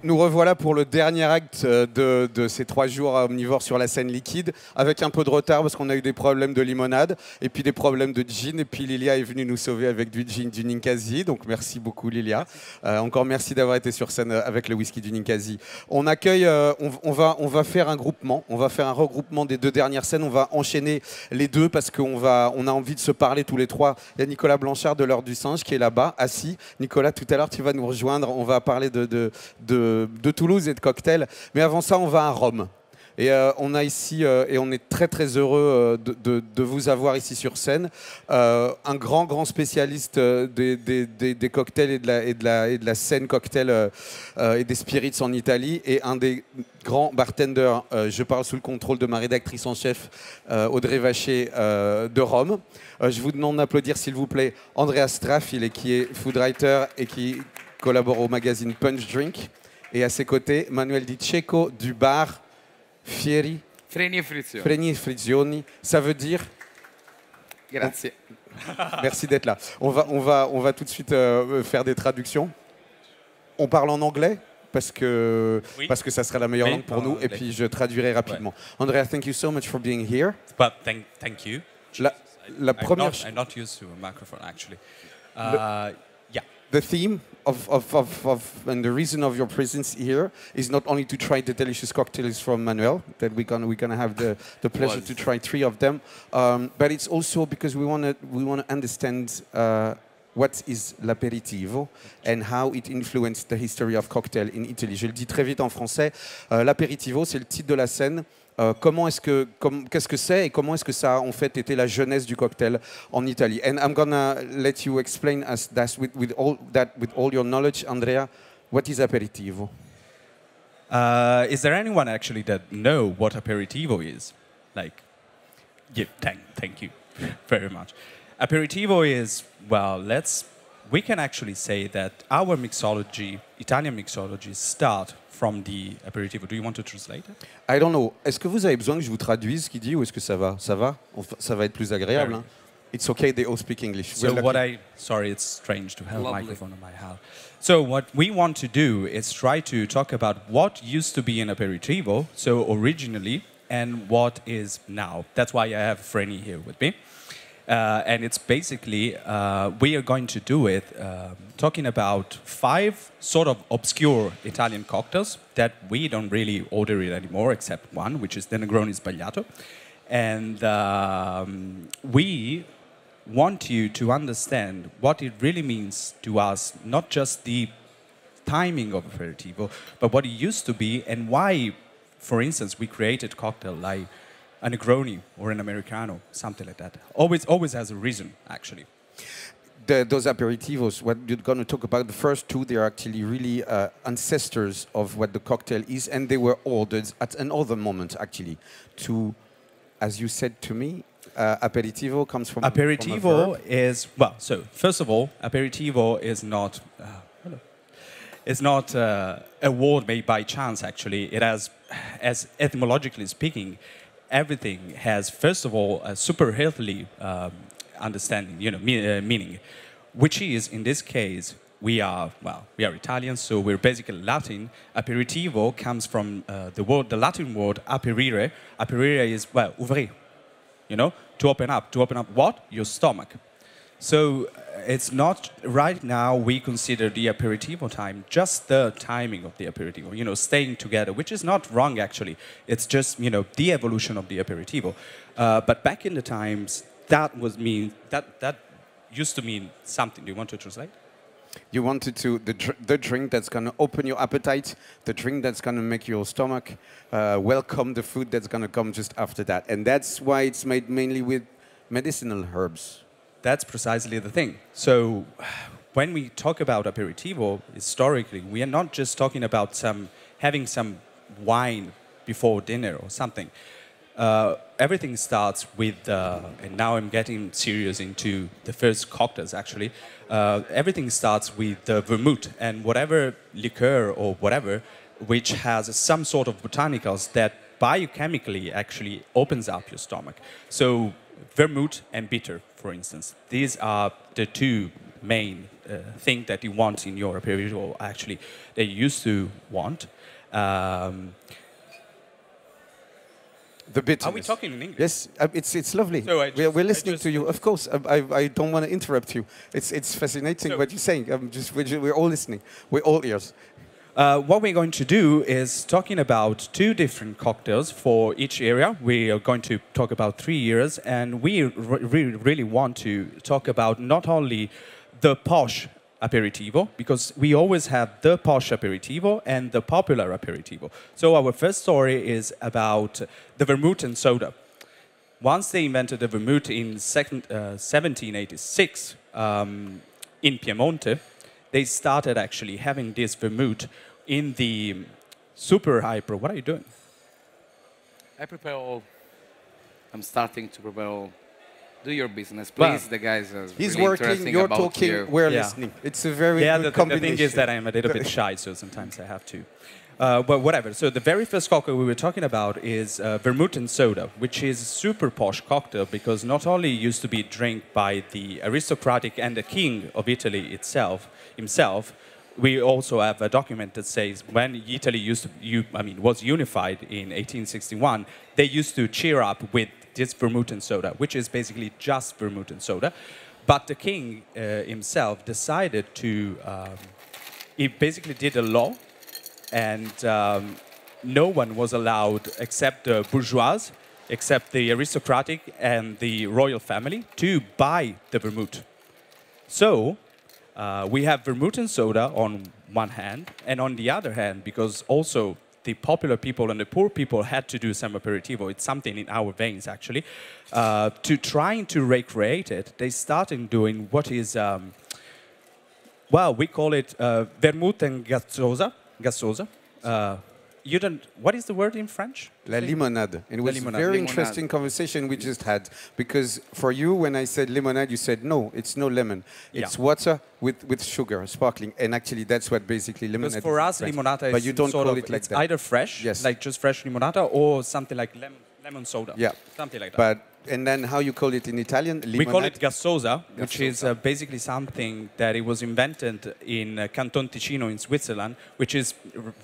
Nous revoilà pour le dernier acte de ces 3 jours à Omnivore sur la scène liquide, avec un peu de retard parce qu'on a eu des problèmes de limonade, et puis des problèmes de gin, et puis Lilia est venue nous sauver avec du gin du Ninkasi, donc merci beaucoup Lilia. Encore merci d'avoir été sur scène avec le whisky du Ninkasi. On accueille, on va faire un groupement, on va faire un regroupement des 2 dernières scènes, on va enchaîner les 2 parce qu'on a envie de se parler tous les 3. Il y a Nicolas Blanchard de l'Heure du Singe qui est là-bas, assis. Nicolas, tout à l'heure tu vas nous rejoindre, on va parler de Toulouse et de cocktails. Mais avant ça, on va à Rome. Et on a ici, et on est très très heureux de vous avoir ici sur scène, un grand spécialiste des cocktails et de la scène cocktail et des spirits en Italie, et un des grands bartenders, je parle sous le contrôle de ma rédactrice en chef, Audrey Vacher, de Rome. Je vous demande d'applaudir s'il vous plaît Andrea Strafile, qui est food writer et qui collabore au magazine Punch Drink. Et à ses côtés, Manuel Di Cecco du bar Freni e Frizioni. Ça veut dire... Grazie. Merci d'être là. On va tout de suite faire des traductions. On parle en anglais parce que ça sera la meilleure langue pour nous. Et puis je traduirai rapidement. Andrea, thank you so much for being here. But thank you. La première... I'm not used to a microphone actually. The theme and the reason of your presence here is not only to try the delicious cocktails from Manuel, that we're gonna have the pleasure to try 3 of them, but it's also because we wanna understand what is l'aperitivo and how it influenced the history of cocktail in Italy. Je le dis très vite en français. L'aperitivo, c'est le titre de la scène. Qu'est-ce que c'est et comment est-ce que ça a en fait été la jeunesse du cocktail en Italie? And I'm gonna let you explain us that with all your knowledge, Andrea. What is aperitivo? Is there anyone actually that know what aperitivo is? Like, yeah, thank you very much. Aperitivo is, well, we can actually say that our mixology, Italian mixology, start from the aperitivo. Do you want to translate it? I don't know. Est-ce que vous avez besoin que je vous traduise ce qu'il dit ou est-ce que ça va? Ça va? Ça va être plus agréable. Hein? It's okay, they all speak English. So sorry, it's strange to have a microphone in my house. So what we want to do is try to talk about what used to be an aperitivo, so originally, and what is now. That's why I have Freni here with me. And it's basically, we are going to do it talking about 5 sort of obscure Italian cocktails that we don't really order it anymore, except one, which is the Negroni Sbagliato. And we want you to understand what it really means to us, not just the timing of aperitivo, but what it used to be and why, for instance, we created cocktail like a Negroni or an Americano, something like that. Always has a reason, actually. Those aperitivos, what you're going to talk about, the first 2, they are actually really ancestors of what the cocktail is, and they were ordered at another moment, actually, to, as you said to me, aperitivo comes from... Aperitivo is, well, so, first of all, aperitivo is not... It's not a word made by chance, actually. It has, as etymologically speaking, everything has, first of all, a super healthily understanding, meaning, which is, in this case, we are Italians, so we're basically Latin. Aperitivo comes from the Latin word aperire. Aperire is, well, ouvrir, to open up. To open up what? Your stomach. So it's not, right now we consider the aperitivo time just the timing of the aperitivo, staying together, which is not wrong actually. It's just, the evolution of the aperitivo. But back in the times, that used to mean something. Do you want to translate? You wanted to, the drink that's going to open your appetite, the drink that's going to make your stomach welcome the food that's going to come just after that. And that's why it's made mainly with medicinal herbs. That's precisely the thing. So when we talk about aperitivo, historically, we are not just talking about having some wine before dinner or something. Everything starts with, and now I'm getting serious into the first cocktails actually, everything starts with the vermouth and whatever liqueur or whatever, which has some sort of botanicals that biochemically actually opens up your stomach. So vermouth and bitter, for instance. These are the 2 main thing that you want in your aperitivo, actually, they used to want. The bitterness. Are we talking in English? Yes, it's lovely. So we're listening to you. Of course, I don't want to interrupt you. It's fascinating what you're saying. We're all listening. We're all ears. What we're going to do is talking about 2 different cocktails for each area. We are going to talk about 3 years, and we really want to talk about not only the posh aperitivo, because we always have the posh aperitivo and the popular aperitivo. So our first story is about the vermouth and soda. Once they invented the vermouth in 1786 in Piemonte, they started actually having this vermouth in the super hyper. What are you doing? I'm starting to prepare. Do your business, please. Well, the guys are He's really working, interesting you're about talking, you. we're Yeah. listening. It's a very Yeah, good the combination. thing is that I'm a little bit shy, so sometimes I have to. But whatever. So the very first cocktail we were talking about is vermouth and soda, which is a super posh cocktail because not only used to be drank by the aristocratic and the king of Italy himself, we also have a document that says when Italy was unified in 1861, they used to cheer up with this vermouth and soda, which is basically just vermouth and soda. But the king himself decided to, he basically did a law, and no one was allowed except the bourgeois, except the aristocratic and the royal family, to buy the vermouth. So we have vermouth and soda on one hand, and on the other hand, because also the popular people and the poor people had to do some aperitivo, it's something in our veins actually, to trying to recreate it, they started doing what is, well, we call it vermouth and gasosa. What is the word in French? La limonade. And it was a limonade. very Limonade. interesting conversation we just had. Because for you, when I said limonade, you said, no, it's no lemon. It's Yeah. water with sugar, sparkling. And actually, that's what basically limonade Because for is in us, French. limonata But is you don't sort call of, it like it's that. either fresh, Yes. like just fresh limonata, or something like lemon soda. Yeah. Something like that. But, and then how you call it in Italian? Limonade? We call it gasosa, which is Gasosa. basically something that it was invented in Canton Ticino in Switzerland, which is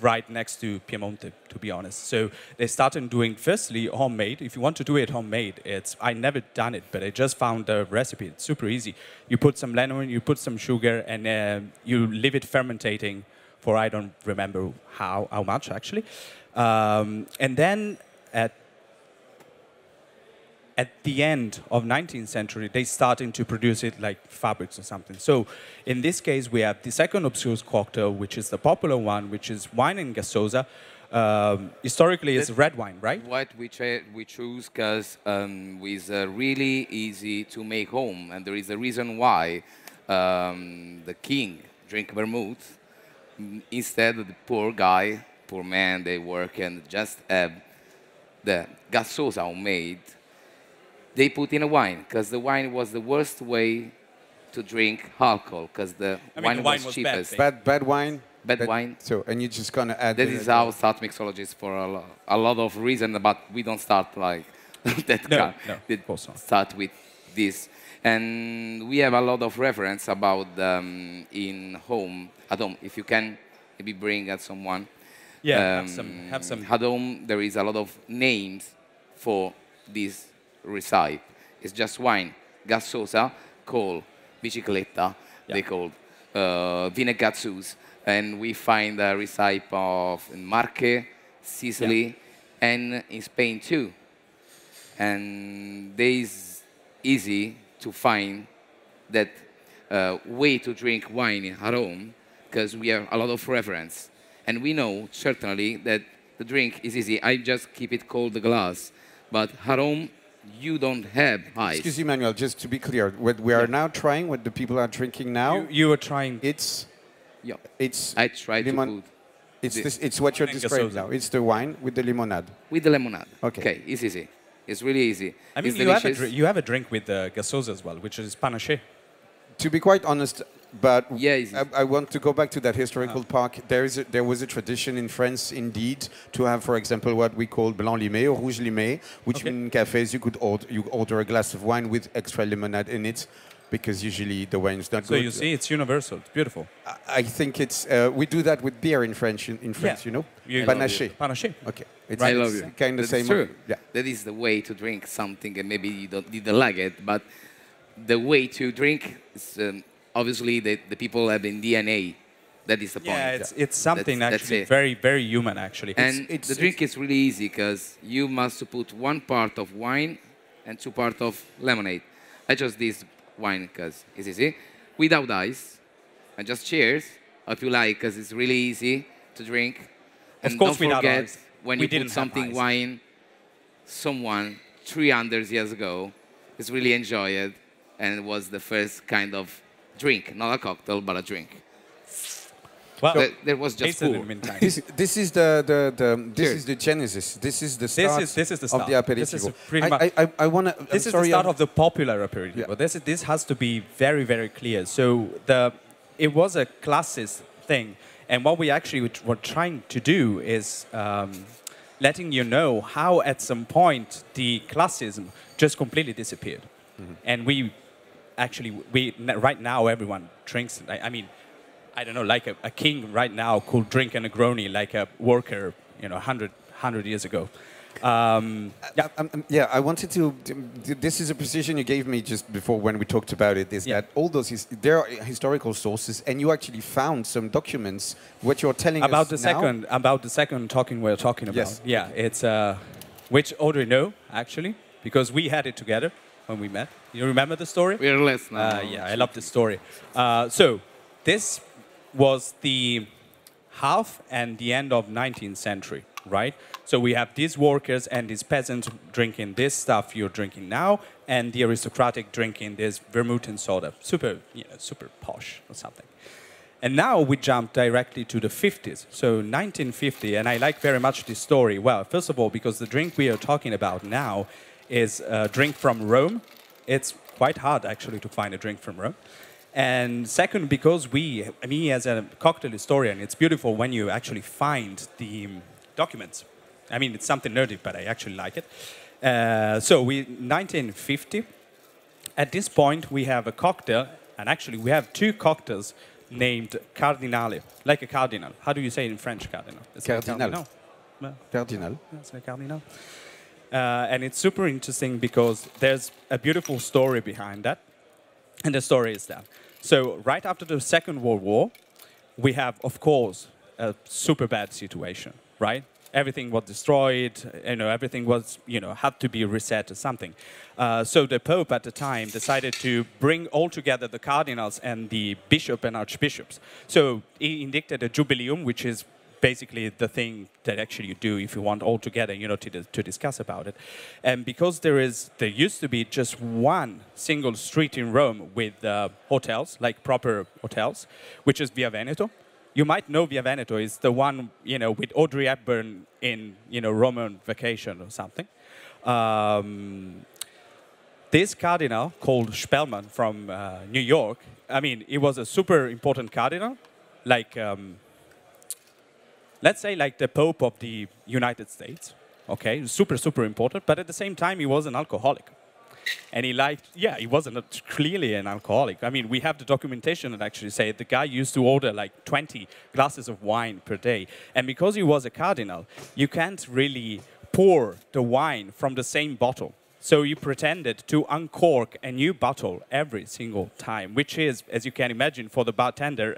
right next to Piemonte, to be honest. So they started doing, firstly, homemade. If you want to do it homemade, I never done it, but I just found the recipe. It's super easy. You put some lemon, you put some sugar, and you leave it fermentating for I don't remember how much, actually. And then at the end of 19th century, they started to produce it like fabrics or something. So in this case, we have the second obscure cocktail, which is the popular one, which is wine and gasosa. Historically, it's red wine, right? What we choose because it's really easy to make home, and there is a reason why the king drink vermouth instead of the poor guy, poor man. They work and just have the gasosa homemade. They put in a wine because the wine was the worst way to drink alcohol because the wine was cheapest. Bad wine? Bad wine. So, and you're just going to add... That is how start mixologists for a lot of reasons, but we don't start like that. No, of course not. Start with this. And we have a lot of reference about in home, at home. If you can maybe bring at someone. Yeah, have some. At home, there is a lot of names for this recipe. It's just wine, gasosa, called bicicletta, they called vinegazzus. And we find a recipe of in Marche, Sicily, and in Spain too. And there is easy to find that way to drink wine at home because we have a lot of reference. And we know certainly that the drink is easy. I just keep it cold, the glass. But at home, you don't have ice. Excuse me, Manuel, just to be clear, what we are now trying, what the people are drinking now, You were trying. it's I try to put it's what you're describing gasosa. now. It's the wine with the limonade. with the lemonade. Okay. It's easy. It's really easy. I mean, it's you have, delicious. you have a drink with gasosa as well, which is panaché. To be quite honest, but Yeah, it's easy. I want to go back to that historical park. There was a tradition in France, indeed, to have, for example, what we call blanc limé or rouge limé, which in cafes you order a glass of wine with extra lemonade in it. because usually the wine's not So good. you see, it's universal. It's beautiful. I think it's we do that with beer in French. In France, you know, panaché. Panaché. Okay, I love you. Kind of That's same. true. Yeah. That is the way to drink something, and maybe you didn't like it, but the way to drink is obviously the people have in DNA. That is the point. Yeah, it's something That's actually it. very, very human, actually. And the drink is really easy because you must put 1 part of wine and 2 parts of lemonade. I chose this wine because it's easy, without ice. And just cheers. Hope you like, because it's really easy to drink. And Of course, don't without forget, ice. when We you didn't put have something ice. wine, someone 300 years ago is really enjoyed, and it was the first kind of drink, not a cocktail, but a drink. Well, That was just tasted in cool. the meantime. This is the Cheers. is the genesis. This is the start. This is the of start. the aperitivo. This is pretty much. I want to. This is the start of the popular aperitivo. Yeah. This has to be very, very clear. So it was a classist thing, and what we actually were trying to do is letting you know how at some point the classism just completely disappeared, and we actually right now everyone drinks. I mean, I don't know, like a king right now could drink a Negroni like a worker, 100 years ago. I wanted to. This is a precision you gave me just before when we talked about it. Is that all those there are historical sources, and you actually found some documents. What you're telling About us the now, second, about the second talking we're talking about. Yes. Yeah, it's which Audrey know actually because we had it together when we met. You remember the story? We are less now. Yeah, I love this story. So this was the half and the end of 19th century, right? So we have these workers and these peasants drinking this stuff you're drinking now, and the aristocratic drinking this vermouth and soda, super posh or something. And now we jump directly to the 50s, so 1950, and I like very much this story. Well, first of all, because the drink we are talking about now is a drink from Rome. It's quite hard, actually, to find a drink from Rome. And second, because me as a cocktail historian, it's beautiful when you actually find the documents. I mean, it's something nerdy, but I actually like it. So 1950, at this point, we have a cocktail, and actually we have 2 cocktails named Cardinale, like a cardinal. How do you say it in French, cardinal? It's Cardinal. Cardinal. It's a cardinal. And it's super interesting because there's a beautiful story behind that. And the story is that. So right after the Second World War, we have, of course, a super bad situation, right? Everything was destroyed, everything was, had to be reset or something. So the Pope at the time decided to bring all together the cardinals and the bishop and archbishops. So he indicted a jubileum, which is basically the thing that actually you do if you want all together, to discuss about it. And because there used to be just one single street in Rome with hotels, like proper hotels, which is Via Veneto. You might know Via Veneto is the one, with Audrey Hepburn in, Roman vacation or something. This cardinal called Spellman from New York, I mean, he was a super important cardinal, like let's say like the Pope of the United States, okay, super, super important, but at the same time, he was an alcoholic. And he wasn't clearly an alcoholic. I mean, we have the documentation that actually say the guy used to order like 20 glasses of wine per day. And because he was a cardinal, you can't really pour the wine from the same bottle. So he pretended to uncork a new bottle every single time, which is, as you can imagine, for the bartender,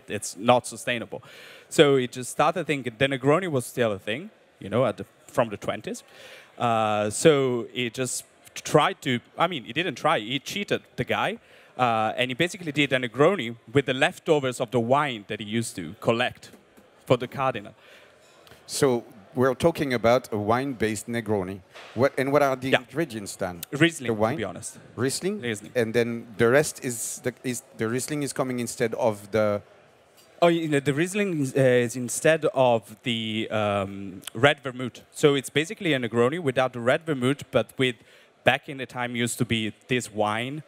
it's not sustainable. So he just started thinking the Negroni was still a thing, from the 20s. So he just tried to, he didn't try, he cheated the guy. And he basically did a Negroni with the leftovers of the wine that he used to collect for the cardinal. So we're talking about a wine-based Negroni. What are the ingredients then? Riesling, the wine? to be honest. Riesling? Riesling. And then the rest is the Riesling is coming instead of the... Oh, the Riesling is instead of the red vermouth. So it's basically a Negroni without the red vermouth, but with, back in the time, used to be this wine.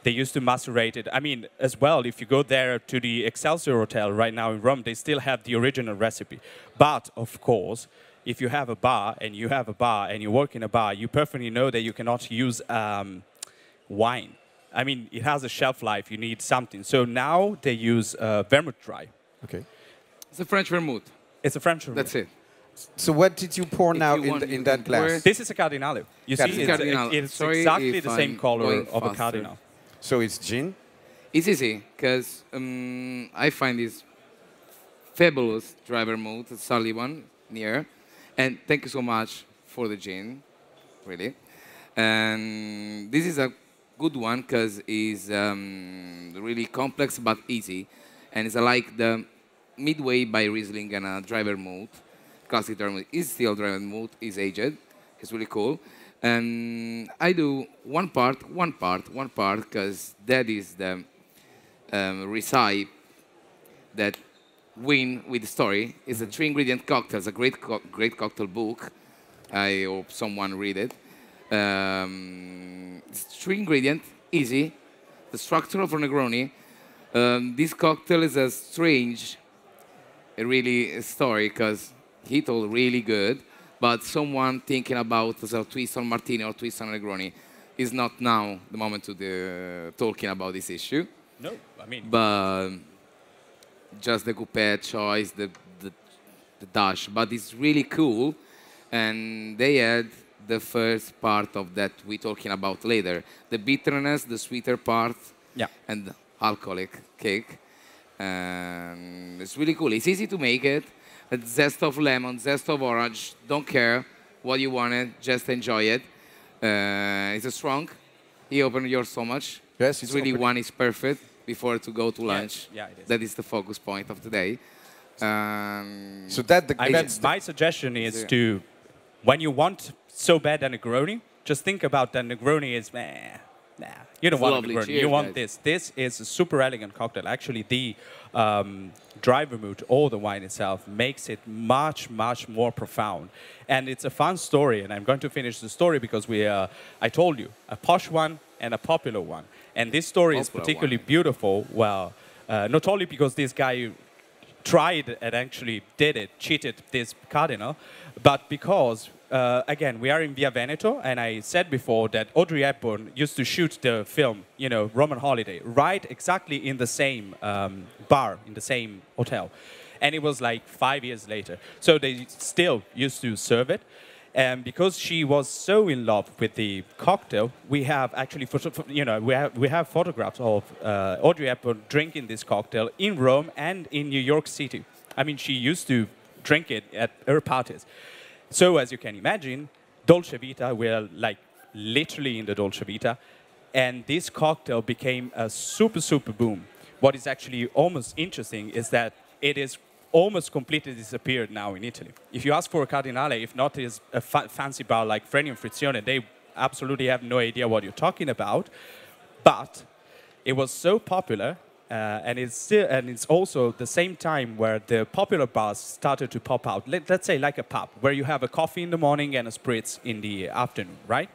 They used to macerate it. I mean, as well, if you go there to the Excelsior Hotel right now in Rome, they still have the original recipe. But, of course, if you have a bar and you work in a bar, you perfectly know that you cannot use wine I mean, it has a shelf life. You need something. So now they use vermouth dry. Okay. It's a French vermouth. It's a French vermouth. That's it. So what did you pour If now you want, in you that can glass? pour it. This is a Cardinale. You see, Cardinale. it's Sorry exactly if the same I'm color going of a faster. Cardinal. So it's gin. It's easy because I find this fabulous dry vermouth, a solid one, near. And thank you so much for the gin, really. And this is a good one because it's really complex but easy. And it's like the midway by Riesling and a dry vermouth. Classic dry vermouth is still dry vermouth, is aged. It's really cool. And I do one part, because that is the recipe that win with the story. It's a 3-ingredient cocktail. It's a great cocktail book. I hope someone read it. It's 3-ingredient, easy. The structure of a Negroni. This cocktail is a strange, really story because he told really good, but someone thinking about a twist on Martini or twist on Negroni is not now the moment to talking about this issue. No, I mean... But just the coupé choice, the dash, but it's really cool. And they had the first part of that we're talking about later. The bitterness, the sweeter part, Yeah. and the alcoholic cake. And it's really cool. It's easy to make it. A zest of lemon, zest of orange, don't care what you want it, just enjoy it. It's a strong. He opened yours so much. Yes, it's really one is perfect before to go to lunch. Yeah, it is. That is the focus point of today. So that the I mean, my suggestion is to, when you want so bad a Negroni, just think about that Negroni is, nah, you don't want a Negroni. Cheers, you want guys. this. This is a super elegant cocktail. Actually, the dry vermouth or the wine itself makes it much, much more profound. And it's a fun story, and I'm going to finish the story because I told you, a posh one and a popular one. And this story is particularly beautiful, well, not only because this guy tried and actually did it, cheated this cardinal, but because, again, we are in Via Veneto, and I said before that Audrey Hepburn used to shoot the film, you know, Roman Holiday, right exactly in the same bar, in the same hotel. And it was like 5 years later. So they still used to serve it. And because she was so in love with the cocktail, we have actually, we have photographs of Audrey Hepburn drinking this cocktail in Rome and in New York City. I mean, she used to drink it at her parties. So as you can imagine, Dolce Vita were like literally in the Dolce Vita, and this cocktail became a super, super boom. What is actually almost interesting is that it is almost completely disappeared now in Italy. If you ask for a Cardinale, if not is a fancy bar like Freni and Frizioni, they absolutely have no idea what you're talking about. But it was so popular, and it's also the same time where the popular bars started to pop out. Let's say like a pub, where you have a coffee in the morning and a spritz in the afternoon, right?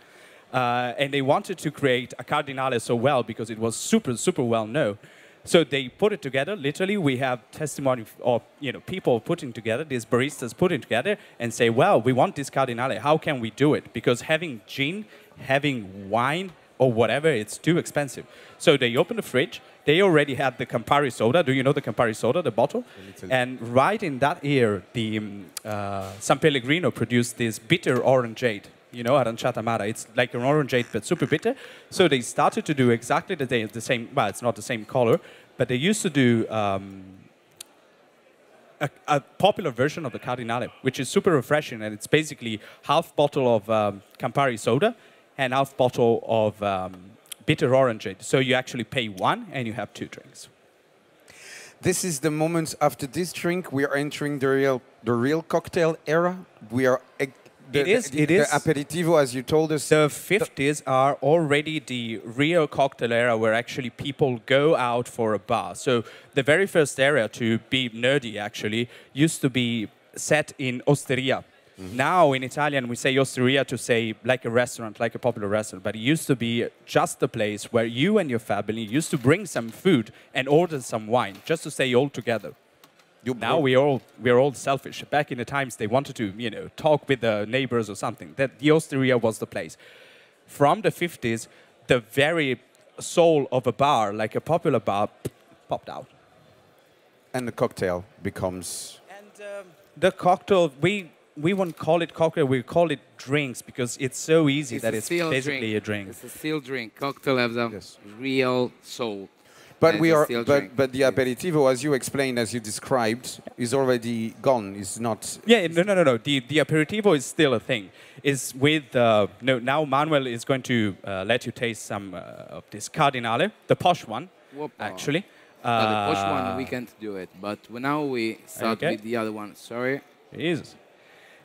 And they wanted to create a Cardinale so well because it was super, super well known. So they put it together. Literally, we have testimony of people putting together, these baristas putting together and say, well, we want this Cardinale. How can we do it? Because having gin, having wine, or whatever, it's too expensive. So they opened the fridge. They already had the Campari soda. Do you know the Campari soda, the bottle? And right in that year, the San Pellegrino produced this bitter orangeade. You know, aranciata amara. It's like an orangeade, but super bitter. So they started to do exactly the same. Well, it's not the same color, but they used to do a popular version of the Cardinale, which is super refreshing, and it's basically half bottle of Campari soda and half bottle of bitter orangeade. So you actually pay one, and you have two drinks. This is the moment after this drink. We are entering the real cocktail era. We are. The Aperitivo, as you told us. The 50s are already the real cocktail era where actually people go out for a bar. So the very first era, to be nerdy actually, used to be set in osteria. Mm-hmm. Now in Italian we say osteria to say like a restaurant, like a popular restaurant. But it used to be just a place where you and your family used to bring some food and order some wine, just to stay all together. Now we're all selfish. Back in the times, they wanted to, talk with the neighbors or something. That the osteria was the place. From the 50s, the very soul of a bar, like a popular bar, popped out. And the cocktail becomes... And the cocktail, we won't call it cocktail, we call it drinks because it's so easy that it's basically a drink. It's a still drink. Cocktail has a real soul. But but the aperitivo, as you explained, as you described, is already gone. It's not. Yeah, no. The aperitivo is still a thing. Is with now Manuel is going to let you taste some of this Cardinale, the posh one, actually. The posh one we can't do it, but now we start with the other one. Sorry. Jesus.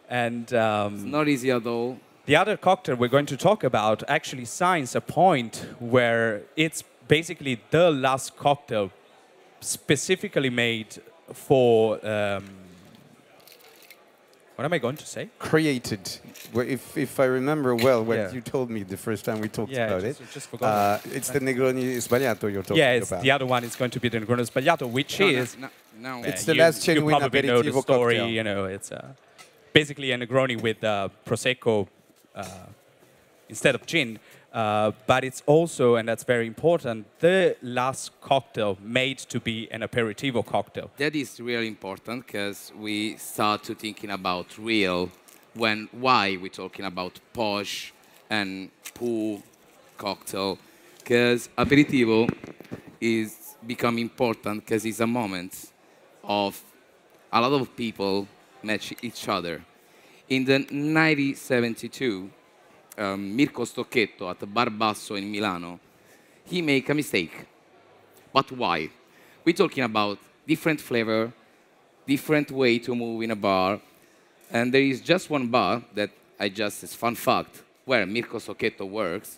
And it's not easy at all. The other cocktail we're going to talk about actually signs a point where it's basically the last cocktail specifically made for, what am I going to say? Created. If I remember well what you told me the first time we talked about it. Just forgot. It's the Negroni Sbagliato you're talking about. The other one is going to be the Negroni Sbagliato, which is... No. It's the last genuine you probably know the aperitivo story, cocktail. you know, it's basically a Negroni with Prosecco instead of gin. But it's also, and that's very important, the last cocktail made to be an aperitivo cocktail. That is really important because we start to thinking about real why we're talking about posh and poor cocktail. Because aperitivo is become important because it's a moment of a lot of people match each other. In the 1972, Mirko Stocchetto at Bar Basso in Milano, he make a mistake. But why? We're talking about different flavor, different way to move in a bar, and there is just one bar that as fun fact, where Mirko Stocchetto worked,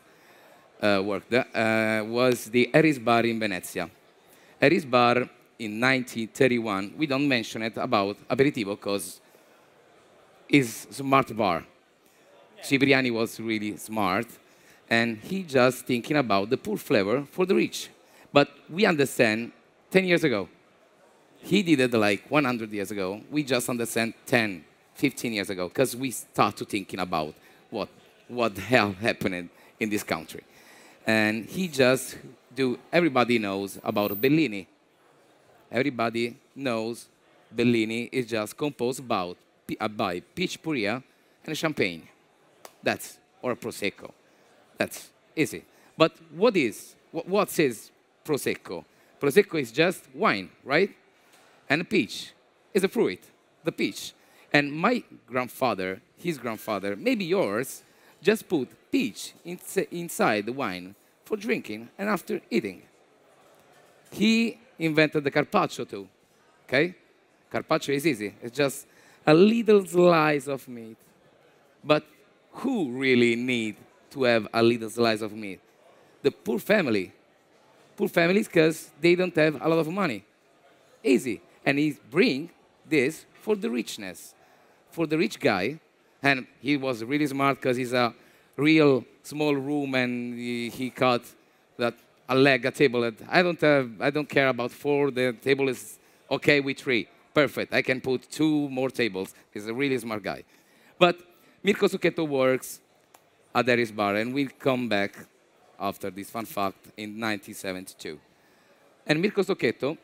was the Eris Bar in Venezia. Eris Bar in 1931, we don't mention it about aperitivo because it's a smart bar. Cipriani was really smart, and he just thinking about the poor flavor for the rich. But we understand 10 years ago. He did it like 100 years ago. We just understand 10, 15 years ago, because we start to thinking about what the hell happened in this country. And he just everybody knows about Bellini. Everybody knows Bellini is just composed by peach puree and champagne. Or Prosecco. That's easy. But what is Prosecco? Prosecco is just wine, right? And peach is a fruit, the peach. And my grandfather, his grandfather, maybe yours, just put peach inside the wine for drinking and after eating. He invented the carpaccio too, okay? Carpaccio is easy. It's just a little slice of meat. But who really need to have a little slice of meat? The poor family. Poor families because they don't have a lot of money. Easy. And he bring this for the richness. For the rich guy, and he was really smart because he's a real small room and he cut a table. I don't care about 4, the table is okay with 3. Perfect, I can put 2 more tables. He's a really smart guy. But Mirko Stocchetto works at Eris Bar, and we'll come back after this fun fact in 1972. And Mirko Stocchetto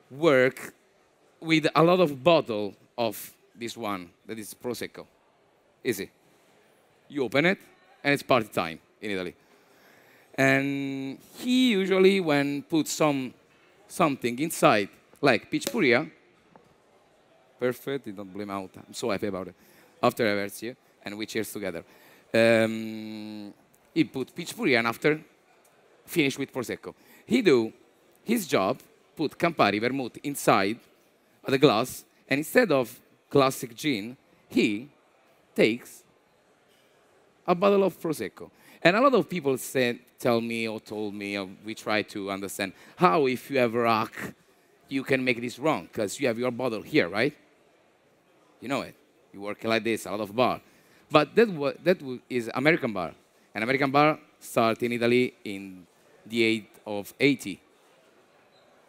worked with a lot of bottle of this one, that is Prosecco. Easy. You open it, and it's party time in Italy. And he usually, put something inside, like peach puree, perfect, it don't blame out. I'm so happy about it. After I verse you, and we cheers together. He put peach puree and after finish with Prosecco. He do his job, put Campari vermouth inside the glass, and instead of classic gin, he takes a bottle of Prosecco. And a lot of people told me, or we try to understand, how if you have rock, you can make this wrong, because you have your bottle here, right? You know it. You work like this, a lot of bar. But that is American bar. An American bar started in Italy in the age of 80.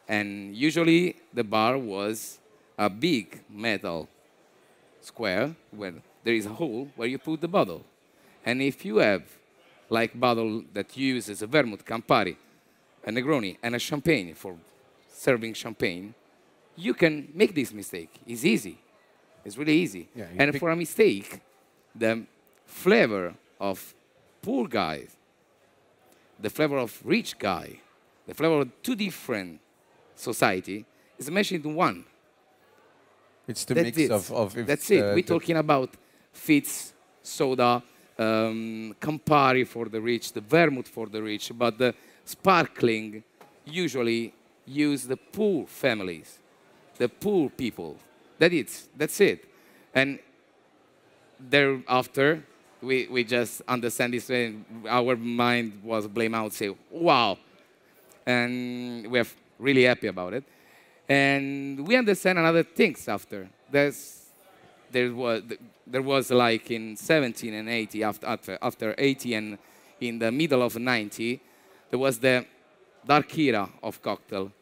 And usually the bar was a big metal square where there is a hole where you put the bottle. And if you have like bottle that uses a vermouth, Campari, a Negroni, and a champagne for serving champagne, you can make this mistake. It's easy. It's really easy. Yeah, and for a mistake, the flavor of poor guy, the flavor of rich guy, the flavor of two different society is meshed into one. It's the mix of That's it. We're talking about Fitz, soda, Campari for the rich, the vermouth for the rich, but the sparkling usually use the poor families, the poor people. That's it. And thereafter, we just understand this way. Our mind was blame out, say, wow. And we're really happy about it. And we understand another things after. There was like in 17 and 80, after 80 and in the middle of 90, there was the dark era of cocktail.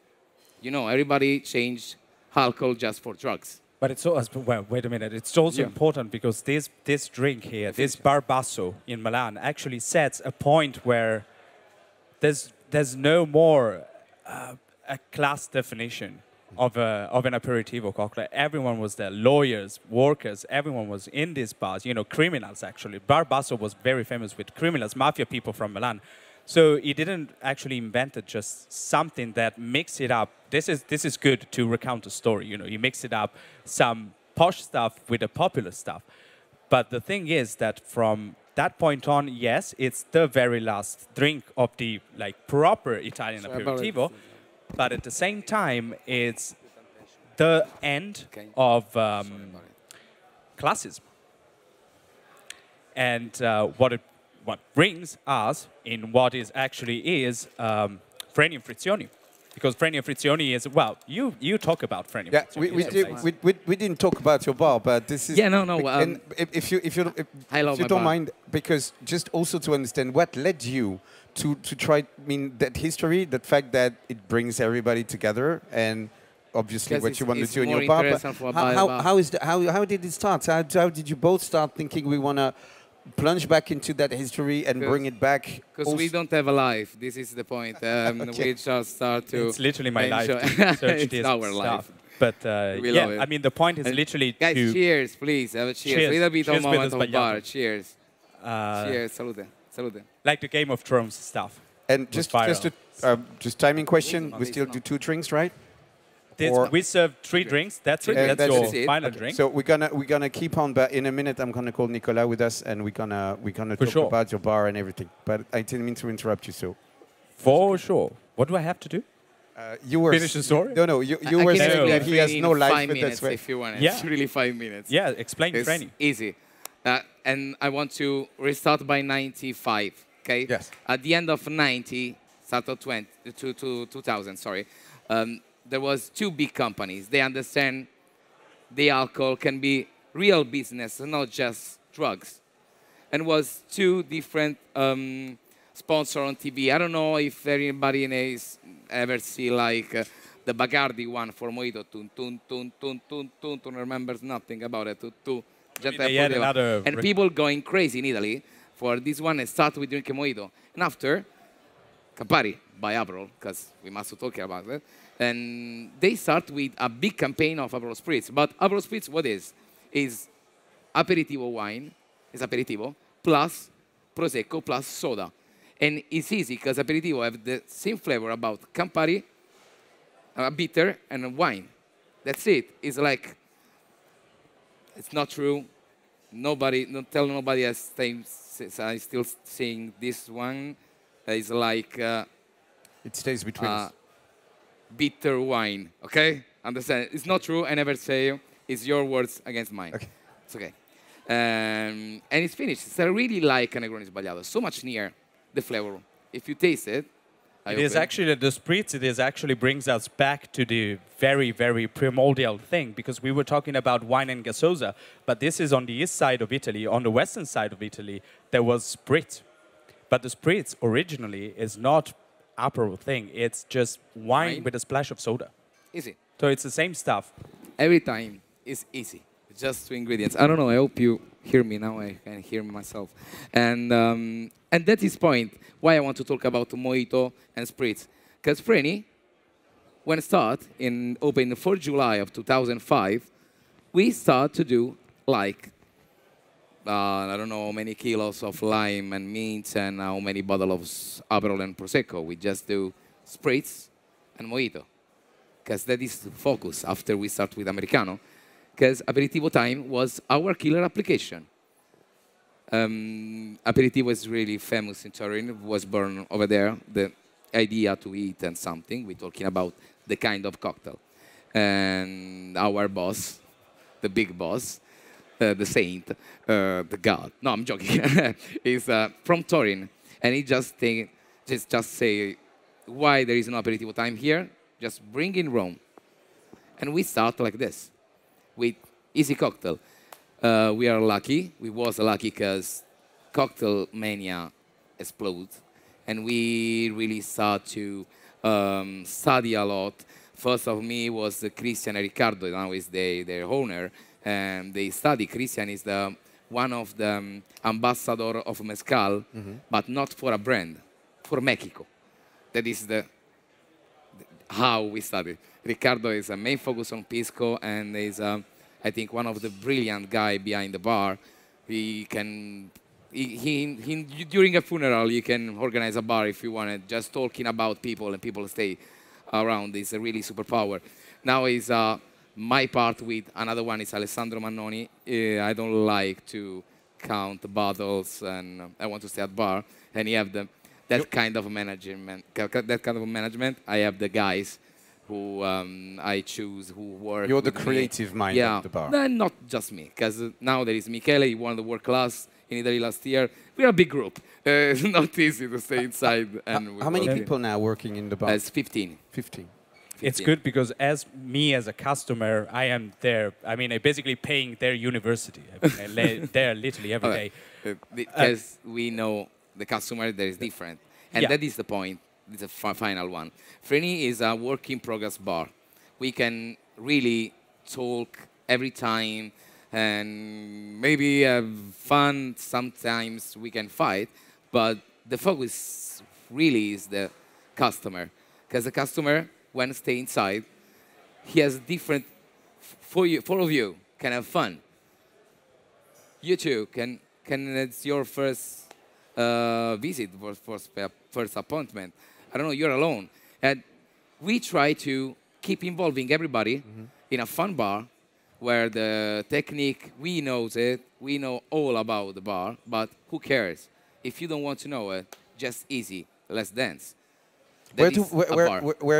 You know, everybody changed alcohol just for drugs. But it's also, well, wait a minute. It's also important because this drink here, this Barbasso in Milan, actually sets a point where there's no more a class definition of an aperitivo cocktail. Everyone was there, lawyers, workers, everyone was in these bars, you know, criminals actually. Barbasso was very famous with criminals, mafia people from Milan. So he didn't actually invent it, just something that mixed it up. This is good to recount a story, you know. You mix it up, some posh stuff with the popular stuff. But the thing is that from that point on, yes, it's the very last drink of the like proper Italian aperitivo. But at the same time, it's the end of classism. And what brings us in what is actually is Freni and Frizioni. Because Freni and Frizioni is, well, you talk about Freni. Yeah, we didn't talk about your bar, but this is... Yeah, no. And if you don't mind, because just also to understand what led you to try, I mean, that history, that fact that it brings everybody together, and obviously what you want to do in your bar. But how did it start? How did you both start thinking we want to plunge back into that history and bring it back? Because we don't have a life. This is the point. We just start to... It's literally my life to search it's this our stuff. life. But yeah, I mean, the point is literally guys, to... cheers, please. Have a cheers. A little bit of moment of bar. Cheers. Cheers. Salute. Salute. Like the Game of Thrones stuff. And just timing question, we still do 2 drinks, right? We serve 3 drinks. That's it. That's your final drink. So we're gonna keep on, but in a minute I'm gonna call Nicolas with us, and we're gonna talk about your bar and everything. But I didn't mean to interrupt you. So for sure. What do I have to do? You were finish the story. No. You were saying that he has no life. 5 minutes if you want it. Yeah. It's really 5 minutes. Yeah. Explain Freni. Easy. And I want to restart by 95. Okay. Yes. At the end of 90, start of 2000. Sorry. There was 2 big companies. They understand the alcohol can be real business, not just drugs. And was 2 different sponsors on TV. I don't know if anybody has ever see like the Bacardi one for Mojito. Tun, remembers nothing about it. And people going crazy in Italy for this one and start with drinking Mojito. And after, Campari by Aperol, because we must talk about it. And they start with a big campaign of Aperol Spritz. But Aperol Spritz, what is? Is aperitivo wine, is aperitivo, plus Prosecco, plus soda. And it's easy, because aperitivo have the same flavor about Campari, a bitter, and a wine. That's it. It's like, it's not true. Don't tell nobody I'm still saying this one is like... it stays between us. Bitter wine, okay? Understand? It's not true. I never say it's your words against mine. Okay. It's okay. And it's finished. It's really like a Negroni sbagliato. So much near the flavor. If you taste it, it is actually the spritz. It is actually brings us back to the very, very primordial thing, because we were talking about wine and gasosa, but this is on the east side of Italy. On the western side of Italy, there was spritz, but the spritz originally is not Aperol thing. It's just wine with a splash of soda. Easy. So it's the same stuff. Every time it's easy. Just 2 ingredients. I don't know. I hope you hear me now. I can hear myself. And that is point why I want to talk about mojito and spritz. Because Freni, when it started in open 4 July of 2005, we start to do like I don't know how many kilos of lime and mint and how many bottles of Aperol and Prosecco. We just do spritz and mojito. Because that is the focus after we start with Americano. Because Aperitivo time was our killer application. Aperitivo is really famous in Turin. It was born over there. The idea to eat and something. We're talking about the kind of cocktail. And our boss, the big boss, the saint, the god. No, I'm joking. He's from Turin, and he just say why there is no aperitivo time here. Just bring in Rome, and we start like this with easy cocktail. We are lucky. We was lucky because cocktail mania exploded, and we really start to study a lot. First of me was Christian and Riccardo. Now is their owner. And they study. Christian is one of the ambassador of mezcal, but not for a brand, for Mexico. That is how we study. Ricardo is a main focus on pisco, and is I think one of the brilliant guy behind the bar. He can during a funeral you can organize a bar if you want it. Just talking about people and people stay around is a really superpower. Now is my part with another one is Alessandro Mannoni. I don't like to count bottles, and I want to stay at bar. And you have that kind of management. That kind of management. I have the guys who I choose who work. You're the creative mind of the bar. No, not just me, because now there is Michele. He won the world class in Italy last year. We're a big group. It's not easy to stay inside. And how many people now working in the bar? It's 15. 15. It's good because as a customer, I am there. I mean, I'm basically paying their university. I mean, there literally every day. Because we know the customer there is different. And that is the point. It's a final one. Freni is a work in progress bar. We can really talk every time and maybe have fun. Sometimes we can fight. But the focus really is the customer. Because the customer, when stay inside, he has different, for of you can have fun. You too can it's your first visit, first appointment. I don't know, you're alone. And we try to keep involving everybody in a fun bar where the technique, we knows it, we know all about the bar, but who cares? If you don't want to know it, just easy, let's dance. Where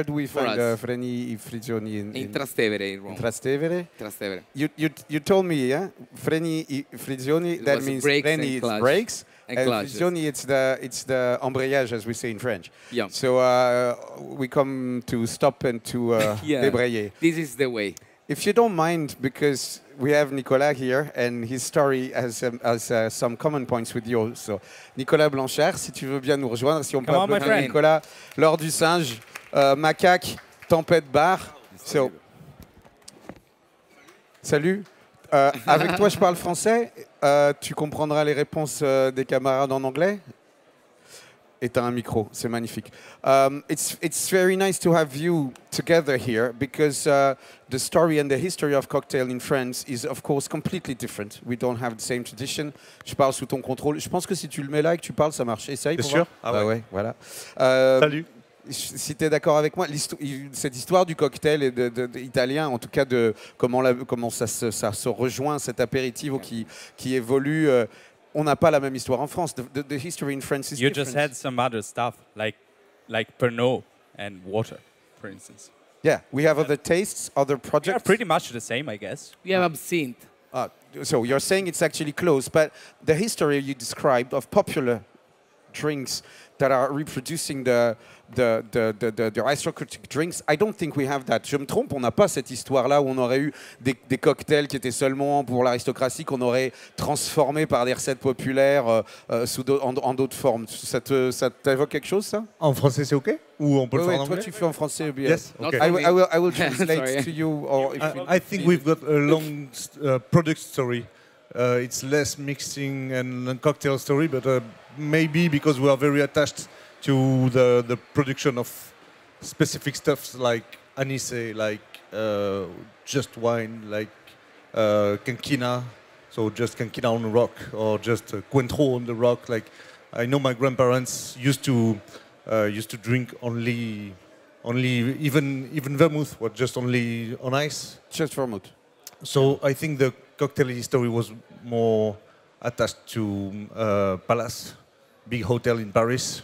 do we find Freni Frizioni in Trastevere in Rome. In Trastevere? Trastevere. You told me, yeah? Freni Frizioni, that means Freni it's brakes, and Frizioni it's the embrayage, as we say in French. Yeah. So we come to stop and to débrayer. This is the way. If you don't mind, because we have Nicolas here, and his story has some common points with yours. So, Nicolas Blanchard, si tu veux bien nous rejoindre, si on peut applaudir Nicolas, l'heure du singe, macaque, tempête bar. So, salut. Avec toi, je parle français. Tu comprendras les réponses des camarades en anglais. Et t'as un micro, c'est magnifique. It's very nice to have you together here because the story and the history of cocktail in France is of course completely different. We don't have the same tradition. Je parle sous ton contrôle. Je pense que si tu le mets là et que tu parles, ça marche. Essaye. C'est sûr. Ah ouais, voilà. Salut. Si tu es d'accord avec moi, cette histoire du cocktail et italien, en tout cas de comment ça se rejoint, cet apéritivo qui évolue. On n'a pas la même histoire en France. The history in France is different. You just had some other stuff, like Pernod and water, for instance. Yeah, we have other tastes, other projects. Yeah, pretty much the same, I guess. We have absinthe. So you're saying it's actually close, but the history you described of popular drinks that are reproducing the aristocratic drinks, I don't think we have that. Je me trompe, on n'a pas cette histoire-là où on aurait eu des cocktails qui étaient seulement pour l'aristocratie, qu'on aurait transformés par des recettes populaires en d'autres formes. Ça t'évoque quelque chose, ça? En français, c'est OK? Ou on peut le faire en anglais? Toi, tu fais en français. Yes. Okay. I will translate to you. Or I think we've got a long product story. it's less mixing and cocktail story, but maybe because we are very attached to the production of specific stuffs like anisé, like just wine, like canquina, so just canquina on the rock, or just Cointreau on the rock. Like I know my grandparents used to drink only even vermouth, was just only on ice. Just vermouth. So I think the cocktail history was more attached to Palace, big hotel in Paris.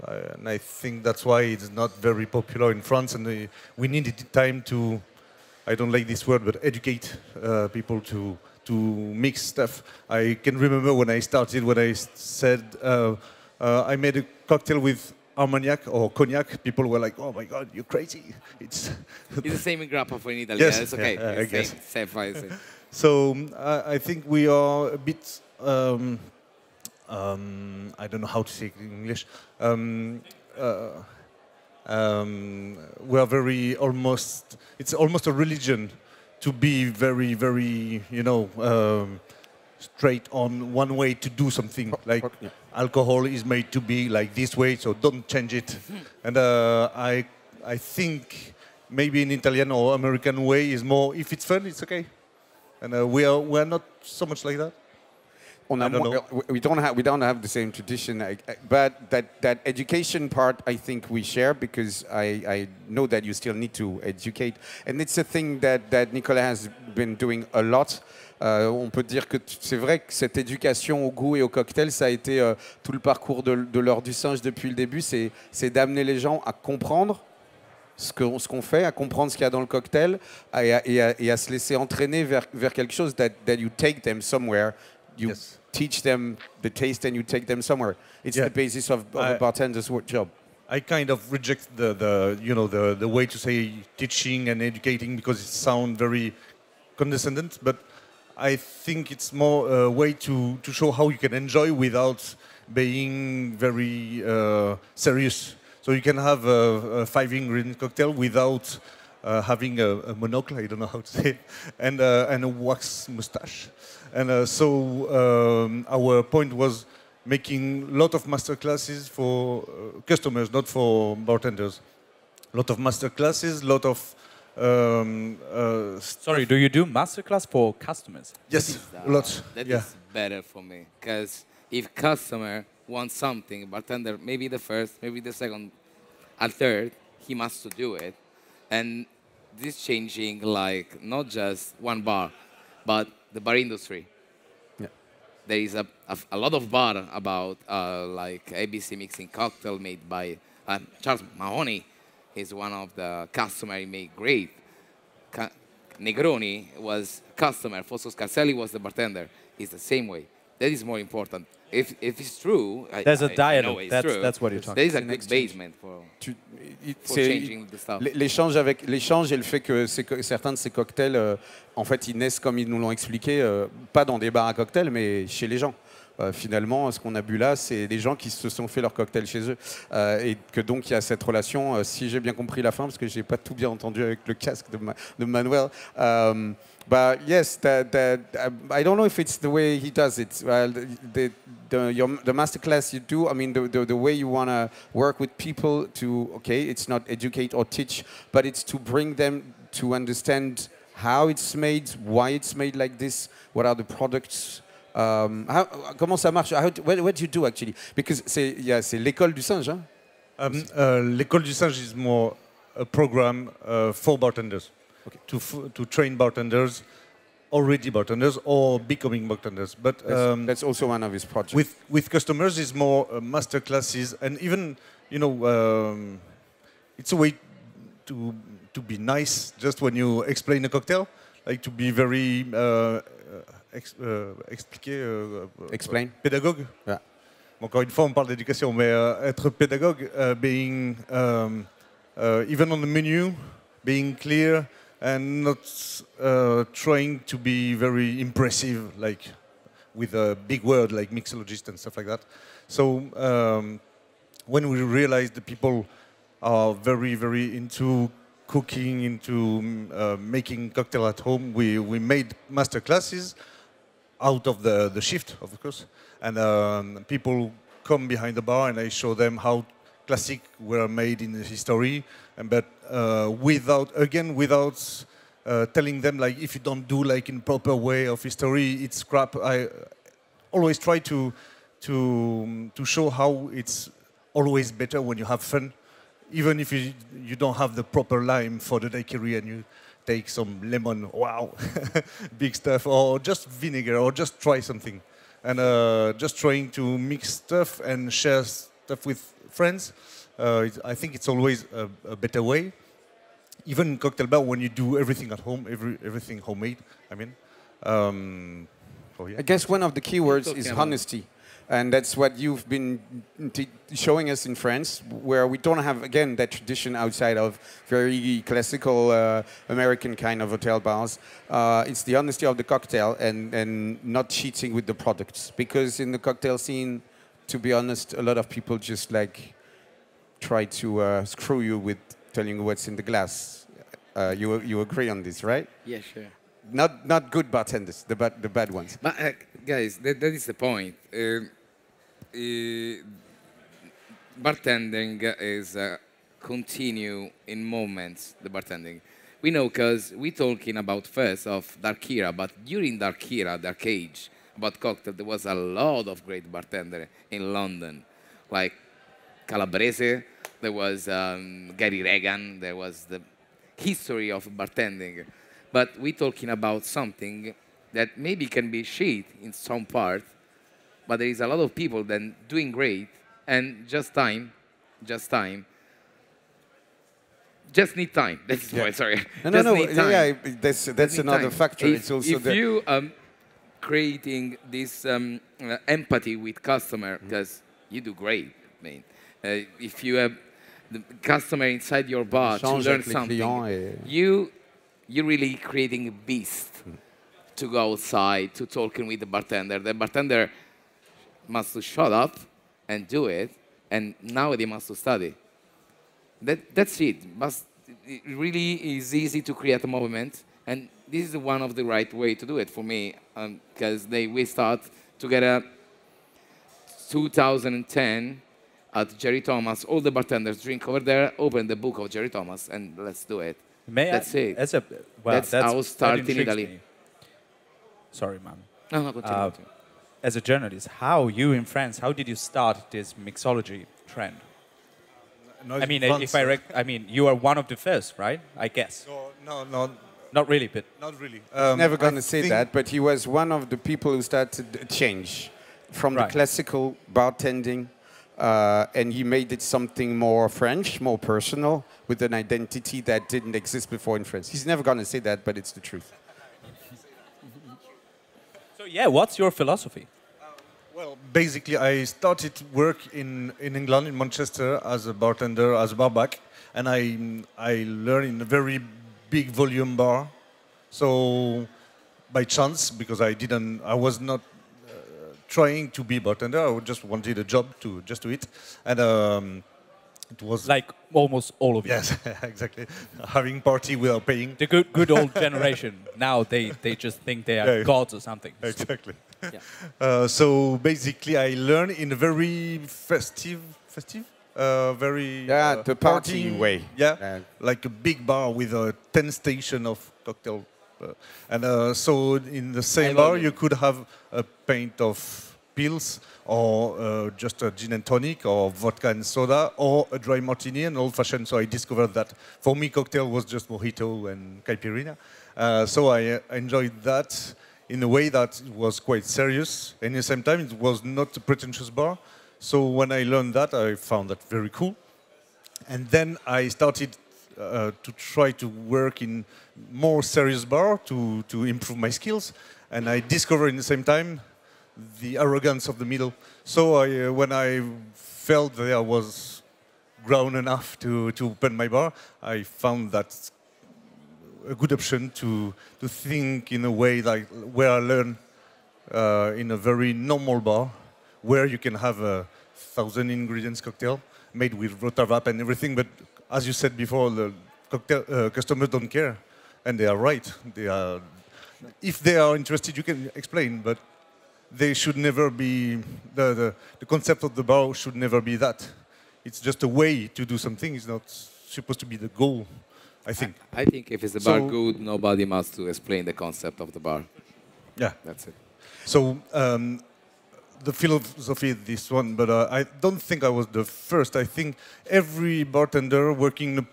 And I think that's why it's not very popular in France, and we needed time to, I don't like this word, but educate people to mix stuff. I can remember when I started, when I said I made a cocktail with Armagnac or cognac, people were like, "Oh my God, you're crazy!" It's the same in grappa for in Italy. Yes, yeah, it's okay. I guess. Same. So I think we are a bit. I don't know how to say it in English. We are very almost. It's almost a religion to be very, very, straight on one way to do something. Like alcohol is made to be like this way, so don't change it. And I think maybe an Italian or American way is more. If it's fun, it's okay. And we are not so much like that. We don't have the same tradition, but that education part I think we share, because I know that you still need to educate, and it's a thing that Nicolas has been doing a lot. On peut dire que c'est vrai que cette éducation au goût et au cocktail, ça a été tout le parcours de l'heure du singe depuis le début, c'est d'amener les gens à comprendre ce qu'on fait, à comprendre ce qu'il y a dans le cocktail, et à se laisser entraîner vers quelque chose, that you take them somewhere. You teach them the taste and you take them somewhere. It's the basis of a bartender's job. I kind of reject the way to say teaching and educating, because it sounds very condescending, but I think it's more a way to show how you can enjoy without being very serious. So you can have a 5-ingredient cocktail without having a monocle, I don't know how to say it, and a wax mustache. And so our point was making a lot of master classes for customers, not for bartenders. A lot of master classes, a lot of... Sorry, do you do masterclass for customers? Yes, a lot. That is better for me, because if customer wants something, bartender, maybe the first, maybe the second, and third, he must to do it. And this changing, like, not just one bar, but the bar industry. Yeah. There is a lot of bar about like ABC mixing cocktail made by Charles Mahoney. Is one of the customer he made great. Negroni was customer. Fosso Scarselli was the bartender. It's the same way. That is more important. If it's true, there's a dialogue. True. That's what you're talking. There is a good basement for changing the stuff. L'échange et le fait que certains de ces cocktails, en fait, ils naissent comme ils nous l'ont expliqué, pas dans des bars à cocktails, mais chez les gens. Finalement, ce qu'on a bu là, c'est des gens qui se sont fait leur cocktail chez eux. Et que donc, il y a cette relation, si j'ai bien compris la fin, parce que je n'ai pas tout bien entendu avec le casque de Manuel. But yes, I don't know if it's the way he does it. The masterclass you do, I mean, the way you want to work with people to, okay, it's not educate or teach, but it's to bring them to understand how it's made, why it's made like this, what are the products. Comment ça marche? What do you do actually? Because c'est l'école du singe. Hein? L'école du singe is more a program for bartenders, okay. to train bartenders, already bartenders or becoming bartenders. But that's also one of his projects. With customers is more master classes, and even it's a way to be nice just when you explain a cocktail, like to be very. Explain. Pédagogue. Yeah. Encore une fois, on parle d'éducation, mais être pédagogue, being even on the menu, being clear and not trying to be very impressive, like with a big word like mixologist and stuff like that. So when we realized the people are very, very into cooking, into making cocktail at home, we made master classes. out of the shift, of course. And people come behind the bar and I show them how classic were made in the history, and but without telling them like if you don't do like in proper way of history, it's crap. I always try to show how it's always better when you have fun, even if you don't have the proper lime for the daiquiri and you take some lemon, wow, big stuff, or just vinegar, or just try something. And just trying to mix stuff and share stuff with friends. I think it's always a better way. Even in cocktail bar, when you do everything at home, everything homemade, I mean. Yeah. I guess one of the key words is honesty. And that's what you've been showing us in France, where we don't have, again, that tradition outside of very classical American kind of hotel bars. It's the honesty of the cocktail and not cheating with the products. Because in the cocktail scene, to be honest, a lot of people just like try to screw you with telling you what's in the glass. You agree on this, right? Yeah, sure. Not good bartenders, the bad ones. But guys, that is the point. Bartending is continue in moments, the bartending. We know because we're talking about first of Dark Era, but during Dark Era, Dark Age, about cocktail, there was a lot of great bartender in London, like Calabrese, there was Gary Regan, there was the history of bartending. But we're talking about something that maybe can be shit in some part, but there is a lot of people then doing great, and just need time. That's the point, sorry. No, yeah, that's another factor. It's also if you creating this empathy with customer, because you do great, I mean. If you have the customer inside your bar to learn something, you're really creating a beast to go outside, to talking with the bartender. The bartender must shut up and do it, and now they must study. That's it. It really is easy to create a movement, and this is one of the right way to do it for me, because we start together 2010 at Jerry Thomas. All the bartenders drink over there, open the book of Jerry Thomas, and let's do it. That's it. That's how start in Italy. Me. Sorry, man. No, continue. As a journalist, how you in France, how did you start this mixology trend? I mean, you are one of the first, right? I guess. No. Not really, but... Not really. Never going to say that, but he was one of the people who started a change from the classical bartending, and he made it something more French, more personal, with an identity that didn't exist before in France. He's never going to say that, but it's the truth. So yeah, what's your philosophy? Well, basically, I started work in England, in Manchester, as a bartender, as a barback, and I learned in a very big volume bar. So by chance, because I was not trying to be bartender, I just wanted a job to just do it, and it was like almost all of you. Yes, exactly. Having party without paying. The good old generation. Now they just think they are gods or something. Exactly. Yeah. So basically, I learned in a very festive, very the party way. Yeah, like a big bar with 10 stations of cocktail, and so in the same bar you could have a pint of pills, or just a gin and tonic, or vodka and soda, or a dry martini and old fashioned. So I discovered that for me cocktail was just mojito and caipirinha. So I enjoyed that in a way that it was quite serious, and at the same time it was not a pretentious bar. So when I learned that, I found that very cool. And then I started to try to work in more serious bar to improve my skills. And I discovered in the same time the arrogance of the middle. So when I felt that I was grown enough to open my bar, I found that a good option to think in a way like where I learn in a very normal bar, where you can have a 1,000 ingredients cocktail made with Rotavap and everything. But as you said before, the cocktail customers don't care, and they are right. if they are interested, you can explain, but they should never be, the concept of the bar should never be that. It's just a way to do something. It's not supposed to be the goal, I think. I think if it's a bar good, nobody must to explain the concept of the bar. Yeah. That's it. So the philosophy is this one, but I don't think I was the first. I think every bartender working in a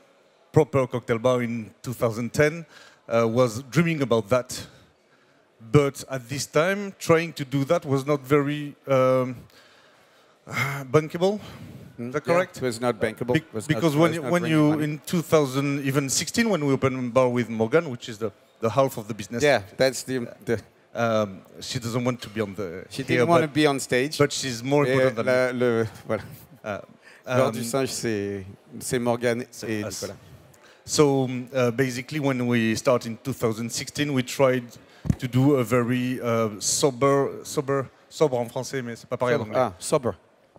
proper cocktail bar in 2010 was dreaming about that. But at this time, trying to do that was not very bankable. Is that correct? Yeah, it was not bankable. Because when you in 2016, when we opened a bar with Morgan, which is the half of the business. Yeah, that's the she doesn't want to be on the. she didn't want to be on stage. But she's more important than me. Voilà. L'heure du singe, c'est Morgan et Nicolas. So basically, when we started in 2016, we tried to do a very sobre en français, mais c'est pas pareil en anglais. Ah, sober.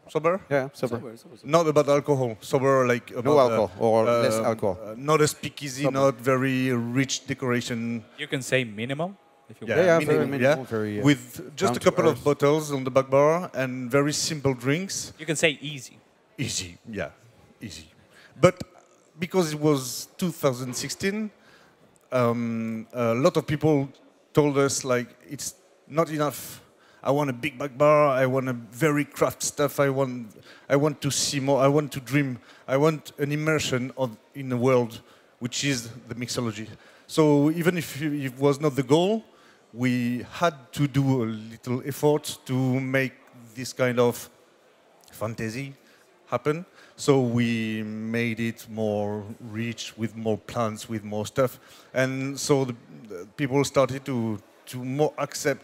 Sober? Yeah, sober. Not about alcohol. Sober, like about No alcohol or less alcohol. Not a speakeasy, Sober. not very rich decoration. You can say minimal, if you want. Yeah, minimal, very minimal, very, with just a down to couple of earth. bottles on the back bar and very simple drinks. You can say easy. Easy, yeah, easy. But because it was 2016, a lot of people told us like it's not enough. I want a big back bar. I want a very craft stuff. I want to see more. I want to dream. I want an immersion in the world, which is the mixology. So even if it was not the goal, we had to do a little effort to make this kind of fantasy happen. So we made it more rich with more plants, with more stuff, and so the people started to more accept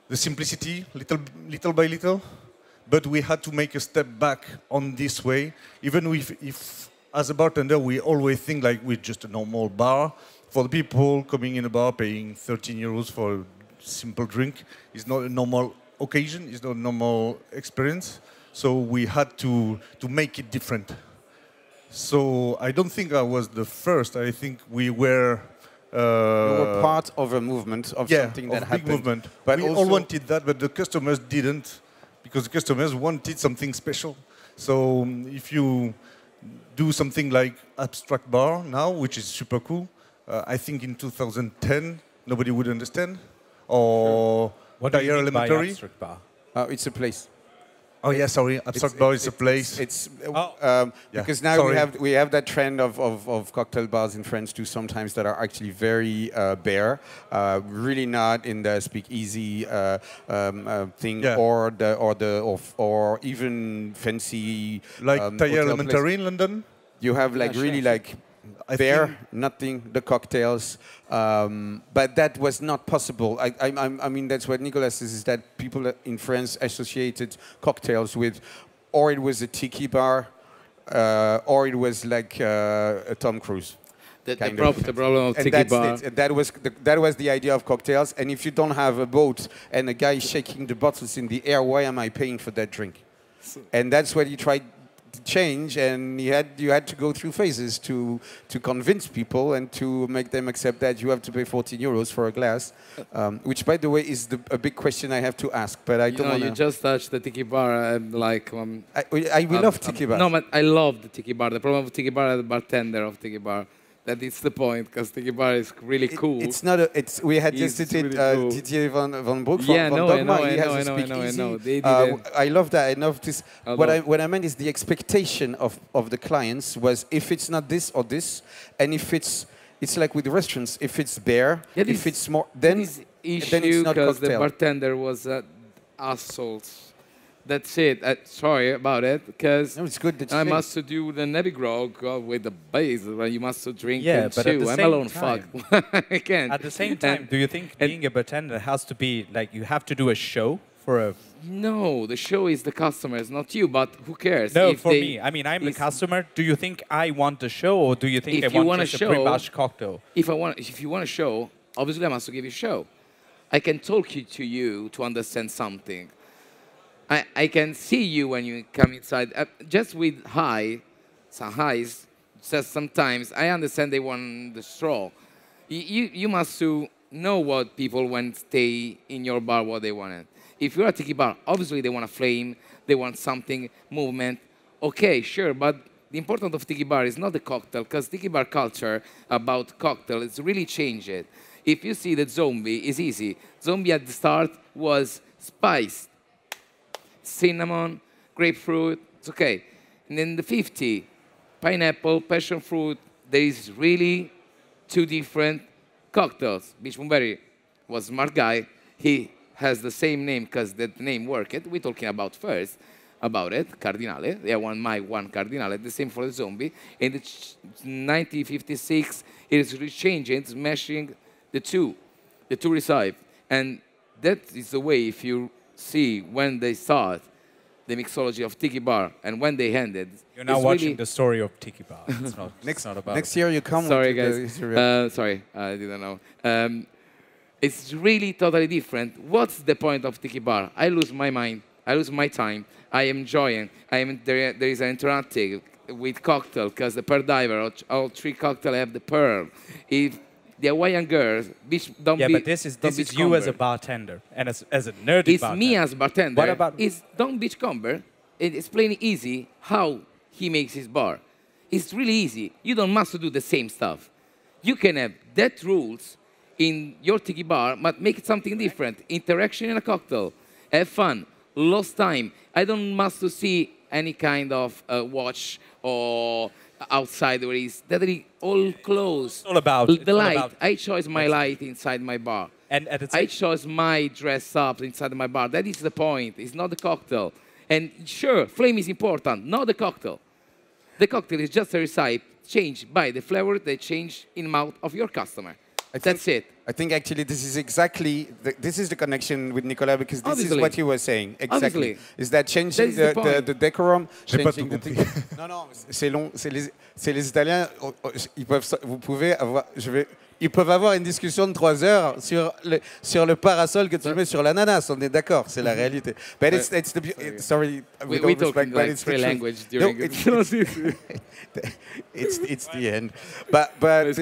the simplicity little by little. But we had to make a step back on this way, even if as a bartender we always think like we're just a normal bar. For the people coming in a bar paying 13 euros for a simple drink, it's not a normal occasion, it's not a normal experience. So we had to make it different. So I don't think I was the first. I think we were. We were part of a movement of something that happened. Big movement. But we also all wanted that, but the customers didn't, because the customers wanted something special. So if you do something like abstract bar now, which is super cool, I think in 2010 nobody would understand. Or What do you mean by elementary. abstract bar? it's a place. Oh yeah, sorry. Abstract bar is a place. Because now we have that trend of cocktail bars in France too. Sometimes that are actually very bare, really not in the speakeasy thing, or even fancy like Taille hotel Elementary place. in London. You have like really like bare, nothing, the cocktails, but that was not possible. I mean, that's what Nicolas says, is that people in France associated cocktails with, or it was a tiki bar, or it was like a Tom Cruise. The problem of tiki bar. That was the idea of cocktails. And if you don't have a boat and a guy shaking the bottles in the air, why am I paying for that drink? And that's what he tried to change, and you had to go through phases to convince people and to make them accept that you have to pay 14 euros for a glass, which, by the way, is a big question I have to ask. But I don't want to. You just touched the tiki bar, and like I love tiki bar. No, but I love the tiki bar. The problem of tiki bar, the bartender of tiki bar. That is the point, because tiki bar is really cool. It's not a. It's we had just really cool. Didier Van Broek from I know. I love that. I love this. What I meant is the expectation of the clients was, if it's not this or this, and if it's like with the restaurants, if it's bare, if it's more, then it's not because cocktail. the bartender was assholes. That's it. Sorry about it, because it's good. I must do the Nebby grog with the base. You must drink and but chew. I'm alone. Fuck. I can't. At the same time, do you think being a bartender has to be like you have to do a show for a? No, the show is the customers, not you. But who cares? No, for me. I mean, I'm the customer. Do you think I want a show, or do you think I want just a pre-mash cocktail? If you want a show, obviously I must give you a show. I can talk to you to understand something. I can see you when you come inside. Just with some highs, just sometimes I understand they want the straw. You must know what people when stay in your bar what they wanted. If you're a tiki bar, obviously they want a flame, they want something, movement. Okay, sure, but the importance of tiki bar is not the cocktail, because tiki bar culture about cocktail is really changed. If you see the zombie, it's easy. Zombie at the start was spiced, cinnamon, grapefruit, it's okay. And then the 50, pineapple, passion fruit, there is really two different cocktails. Beach Moonberry was a smart guy. He has the same name because that name worked. We're talking about first, about it, Cardinale. They want my one Cardinale, the same for the zombie. In the 1956, it is rechanging, it's meshing the two recipe. And that is the way, if you see when they start the mixology of Tiki Bar and when they ended. You're now watching the story of Tiki Bar. It's not, next, it's not about next year you come. Sorry, guys. Sorry, I didn't know. It's really totally different. What's the point of Tiki Bar? I lose my mind. I lose my time. I am enjoying. There is an interactive with cocktail because the pearl diver, all three cocktails have the pearl. If the Hawaiian girls, don't yeah, be. But this is you as a bartender and as a nerdy it's bartender. Me as bartender. What about? It's Don't Beachcomber. It's plain easy how he makes his bar. It's really easy. You don't must do the same stuff. You can have that rules in your tiki bar, but make it something different. Interaction in a cocktail. Have fun. Lost time. I don't must to see any kind of watch or outside where it's that is all closed. It's all about the light. I chose my light inside my bar. And at I chose my dress up inside my bar. That is the point. It's not the cocktail. And sure, flame is important, not the cocktail. The cocktail is just a recipe changed by the flavor they change in mouth of your customer. That's it. I think actually this is exactly this is the connection with Nicolas because this Obviously. is what he was saying. Exactly. Obviously. Is that changing the decorum? J'ai pas Changing tout the compris. non, non, c'est long. C'est les Italiens. Ils peuvent. Vous pouvez avoir. Ils peuvent avoir une discussion de 3 heures sur le parasol que tu mets sur l'ananas. On est d'accord, c'est la réalité. But it's the sorry. We with all talk respect, in but like it's three the truth. language during No, it. it's the end. But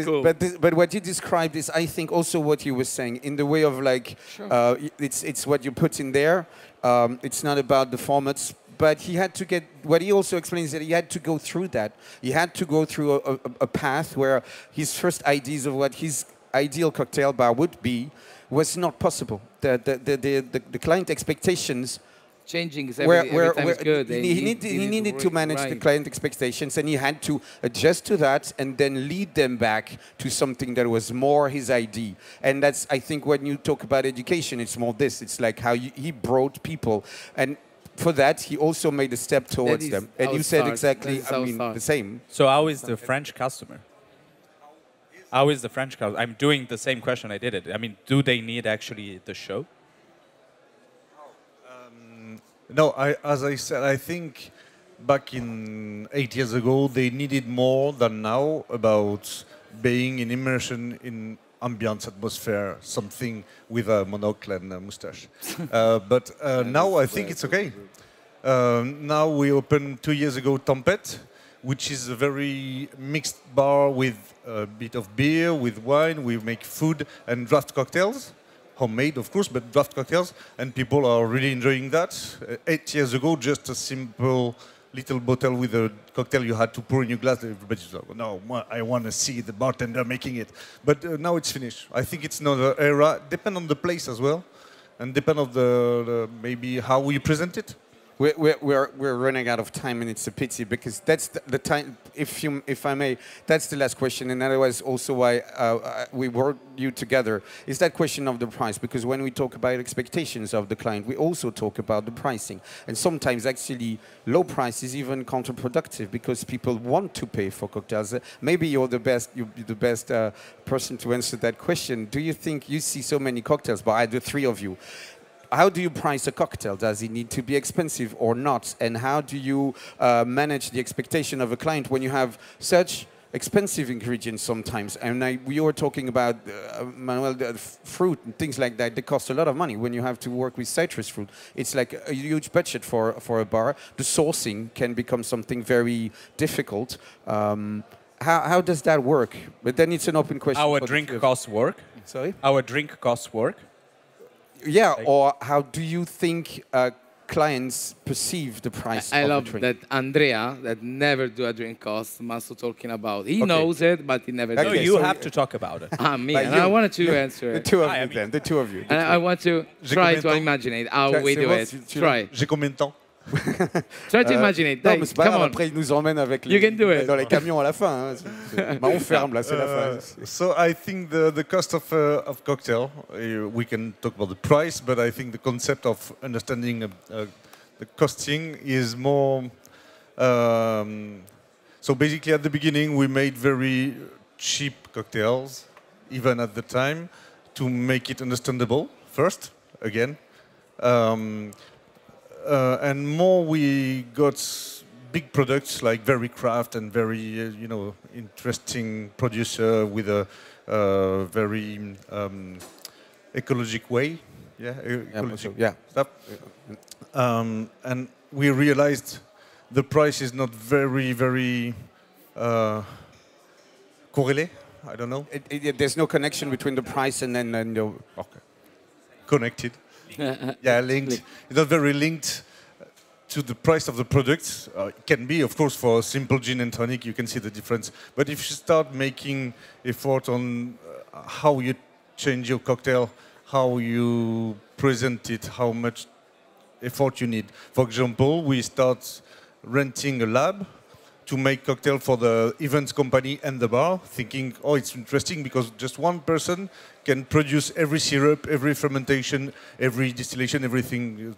cool. but what you described is, I think, also what you were saying in the way of like, Sure. it's what you put in there. It's not about the formats. But he had to get, what he also explains that he had to go through that. He had to go through a path where his first ideas of what his ideal cocktail bar would be was not possible. The client expectations Changing is every time is good. he needed to manage the client expectations, and he had to adjust to that and then lead them back to something that was more his idea. And that's, I think, when you talk about education, it's more this. It's like how he brought people. And for that, he also made a step towards them. And you said exactly, the same. So how is the French customer? How is the French customer? I'm doing the same question I did it. I mean, do they need actually the show? No, as I said, I think back in 8 years ago, they needed more than now about being in immersion in ambience, atmosphere, something with a monocle and a mustache. But now I think it's okay. Now we opened 2 years ago Tempête, which is a very mixed bar with a bit of beer, with wine. We make food and draft cocktails. Homemade, of course, but draft cocktails, and people are really enjoying that. 8 years ago, just a simple little bottle with a cocktail you had to pour in your glass. Everybody's like, no, I want to see the bartender making it. But now it's finished. I think it's another era. Depend on the place as well, and depend on the maybe how you present it. We're running out of time, and it's a pity because that's the time. If I may, that's the last question, and that was also why we brought you together. Is that question of the price? Because when we talk about expectations of the client, we also talk about the pricing, and sometimes actually low price is even counterproductive because people want to pay for cocktails. Maybe you're the best person to answer that question. Do you think you see so many cocktails, by the three of you? How do you price a cocktail? Does it need to be expensive or not? And how do you manage the expectation of a client when you have such expensive ingredients sometimes? And we were talking about, Manuel, fruit and things like that. They cost a lot of money when you have to work with citrus fruit. It's like a huge budget for a bar. The sourcing can become something very difficult. How does that work? But then it's an open question. Our drink costs work. Sorry? Our drink costs work. Yeah, or how do you think clients perceive the price I of love a drink? that Andrea, that never do a drink cost, Masso talking about. He Okay. knows it, but he never No, does Okay, it. you so have to talk about it. Me, Like and you. I wanted to answer The it. two of I you mean- then, the two of you. And I want to try to combien de temps? imagine it, how C'est we do bon, it. tu Try. J'ai combien de temps? Try to imagine it. Non, Hey, mais c'est pas come grave, on. après ils nous emmènent avec You can do it. dans les camions à la fin. Hein. Bah, on ferme là, c'est la fin. So I think the cost of cocktail, we can talk about the price, but I think the concept of understanding the costing is more. So basically, at the beginning, we made very cheap cocktails, even at the time, to make it understandable first, again. And more we got big products like very craft and very interesting producer with a very ecologic way, ecologic Yeah. stuff. And we realized the price is not very correlé. I don't know. There's no connection between the price and then the... Okay. Connected. Yeah, linked. It's not very linked to the price of the product. It can be, of course, for simple gin and tonic, you can see the difference. But if you start making effort on how you change your cocktail, how you present it, how much effort you need. For example, we start renting a lab to make cocktail for the events company and the bar, thinking, oh, it's interesting because just one person can produce every syrup, every fermentation, every distillation, everything,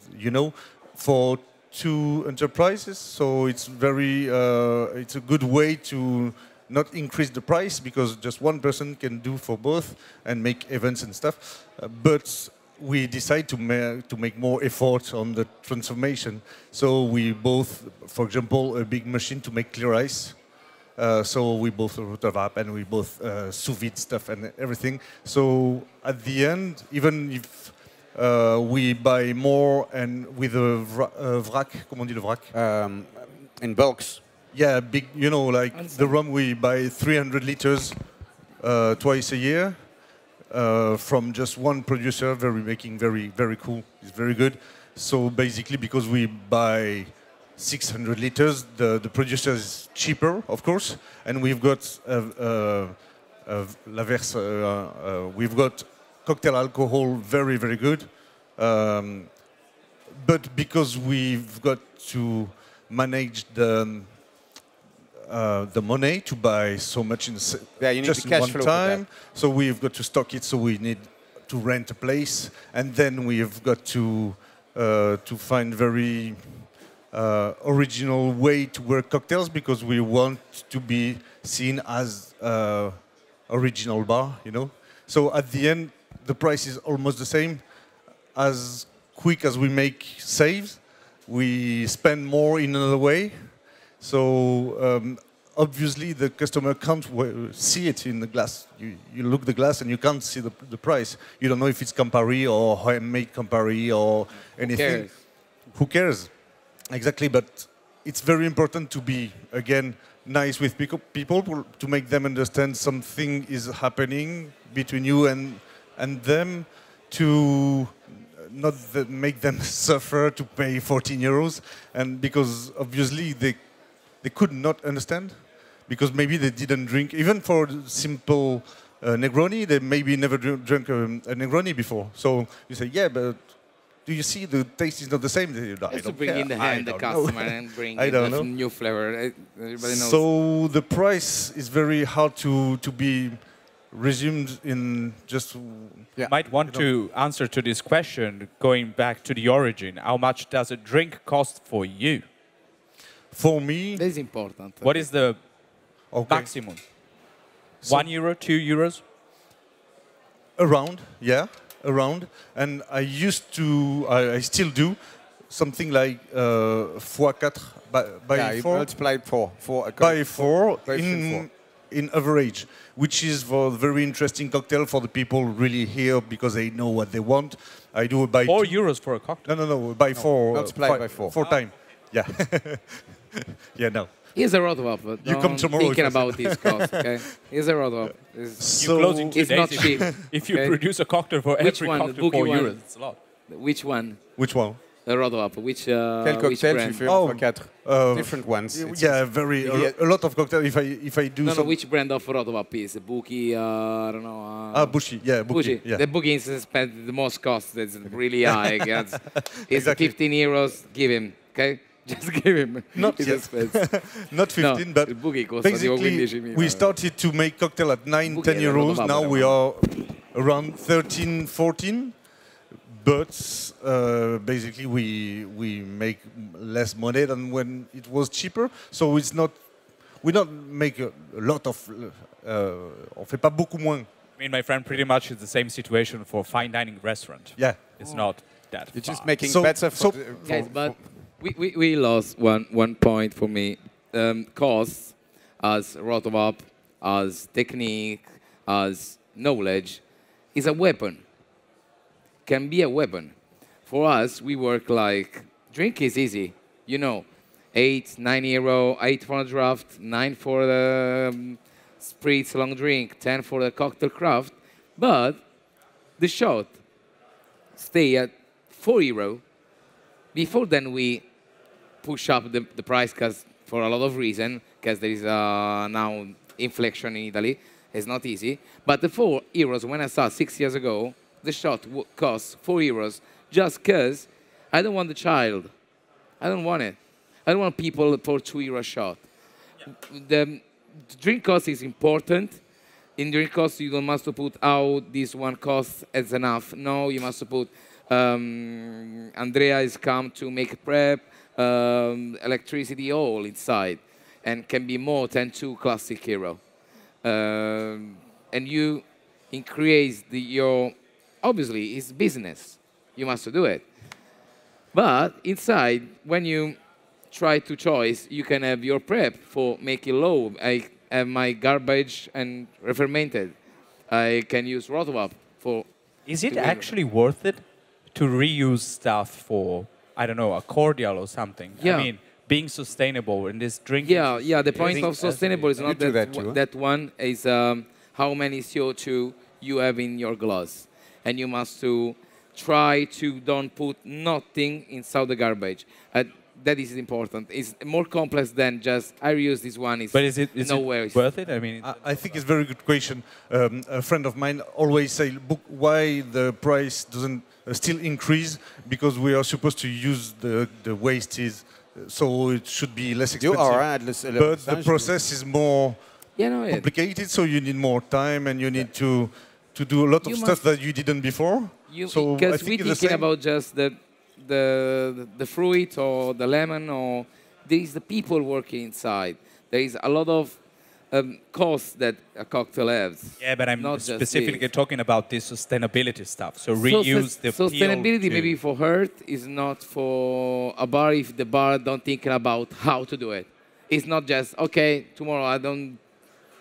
for 2 enterprises. So it's it's a good way to not increase the price because just one person can do for both and make events and stuff. But we decide to make more effort on the transformation. So we both, for example, a big machine to make clear ice. So we both rotavap and we both sous vide stuff and everything. So at the end, even if we buy more and with a vrac, comment on dit le vrac? in bulks. Yeah, big, like the rum we buy 300 liters twice a year. From just one producer, making very cool. It's very good. So basically, because we buy 600 liters, the producer is cheaper, of course, and we've got we've got cocktail alcohol very good. But because we've got to manage the money to buy so much You need just the in cash one flow for time. that. So we've got to stock it. So we need to rent a place, and then we've got to find very original way to work cocktails because we want to be seen as original bar. So at the end, the price is almost the same. As quick as we make saves, we spend more in another way. So obviously the customer can't see it in the glass. You look the glass and you can't see the price. You don't know if it's Campari or handmade Campari or anything. Who cares? Exactly, but it's very important to be, again, nice with people to make them understand something is happening between you and them, to not make them suffer to pay 14 euros, and because obviously they could not understand, because maybe they didn't drink, even for simple Negroni, they maybe never drank a Negroni before. So you say, yeah, but do you see the taste is not the same? Just to bring in the hand the customer and bring in the new flavor. Everybody knows. So the price is very hard to be resumed in just... You might want to answer to this question, going back to the origin. How much does a drink cost for you? For me... That is important. What is the maximum? So 1 euro, 2 euros? Around, yeah, around. And I used to, I still do, something like x4, by 4. Multiplied By 4 in in average, which is for very interesting cocktail for the people really here because they know what they want. I do it by 4 euros for a cocktail? No, by 4. Multiplied by 4. 4 times. Yeah. Yeah, no. Here's a roadmap. You come tomorrow. Thinking about this cost, okay? Here's a roadmap. You're closing 2 it's days not cheap. If you okay? produce a cocktail for Which every one? cocktail Boogie 4 one? euros, it's a lot. Which one? Which one? A roadmap. Which Quel which cocktail brand? tu fais Oh, for 4? Different ones. Yeah, a lot of cocktails. If I do No, some... which brand of roadmap is Boogie? I don't know. Bushi, yeah, Bushi. Yeah. The Boogie is spent the most cost. It's really high. It's Exactly. 15 euros. Give him, okay? Just give him. Not It's yet. expensive. Not 15, but il Boogie costa tipo basically 15.000. we started to make cocktail at 9, Boogie 10 era euros. roba Now vera, we ma- are around 13, 14. But basically we make less money than when it was cheaper. So it's not, we don't make a lot of, on fait pas beaucoup moins. I mean, my friend, pretty much is the same situation for fine dining restaurant. Yeah. It's not that You're just far. making So- better so- Guys, but we lost one point for me. Costs as roadmap, as technique, as knowledge, is a weapon. Can be a weapon. For us, we work like, drink is easy. You know, 8, 9 euro, 8 for a draft, 9 for the spritz long drink, 10 for the cocktail craft. But the shot stay at 4 euro. Before then, we push up the price because for a lot of reasons, because there is now inflation in Italy. It's not easy. But the 4 euros, when I started 6 years ago, the shot costs 4 euros just because I don't want the child. I don't want it. I don't want people for 2 euro shot. Yeah. The drink cost is important. In drink cost, you don't must put out this one cost as enough. No, you must put Andrea is come to make prep, electricity all inside, and can be more than 2 classic euro. And you increase your, obviously it's business, you must do it. But inside, when you try to choice, you can have your prep for make it low. I have my garbage and re-fermented. I can use rotovap for. Is it actually worth it to reuse stuff for, I don't know, a cordial or something? Yeah. I mean, being sustainable in this drink. Yeah, yeah. The point of sustainable is not do that, that too, huh? that one is how many CO2 you have in your glass, and you must to try to don't put nothing inside the garbage. That is important. It's more complex than just I reuse this one. But is it nowhere. worth it? I mean, I think it's a very good question. A friend of mine always say, why the price doesn't still increase? Because we are supposed to use the wastes, so it should be less expensive. You are right. But the process is more complicated, so you need more time and you need to do a lot of stuff that you didn't before. So because we're thinking about just the fruit or the lemon, or there is the people working inside. There is a lot of costs that a cocktail has. yeah, but I'm not specifically just talking about this sustainability stuff. So reuse the peel sustainability to- maybe for her is not for a bar if the bar don't think about how to do it. It's not just, okay, tomorrow I don't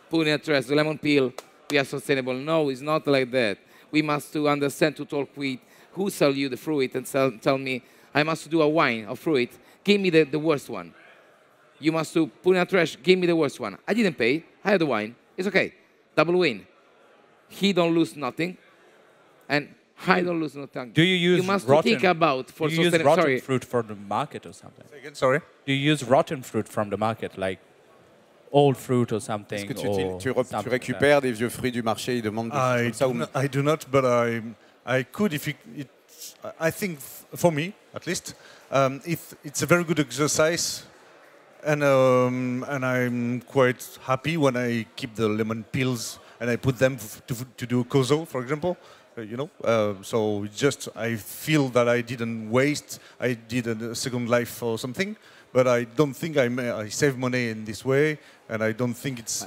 put in a trash, the lemon peel, we are sustainable. No, it's not like that. We must to understand to talk with who sell you the fruit and tell me, I must do a wine of fruit, give me the worst one. You must to put in a trash, give me the worst one. I didn't pay, I had the wine, it's okay, double win. He don't lose nothing, and I don't lose nothing. Do you use You must rotten, think about for do you use sustainable. rotten fruit from the market or something? Again, sorry? Do you use rotten fruit from the market, like old fruit or something? Est-ce que or tu something like récupères des vieux fruits du marché, ils demandent des choses comme ça I do not, but I could if I think for me at least, it's a very good exercise, and I'm quite happy when I keep the lemon peels and I put them to do kozo, for example. So it's just I feel that I didn't waste. I did a second life or something, but I don't think I save money in this way, and I don't think it's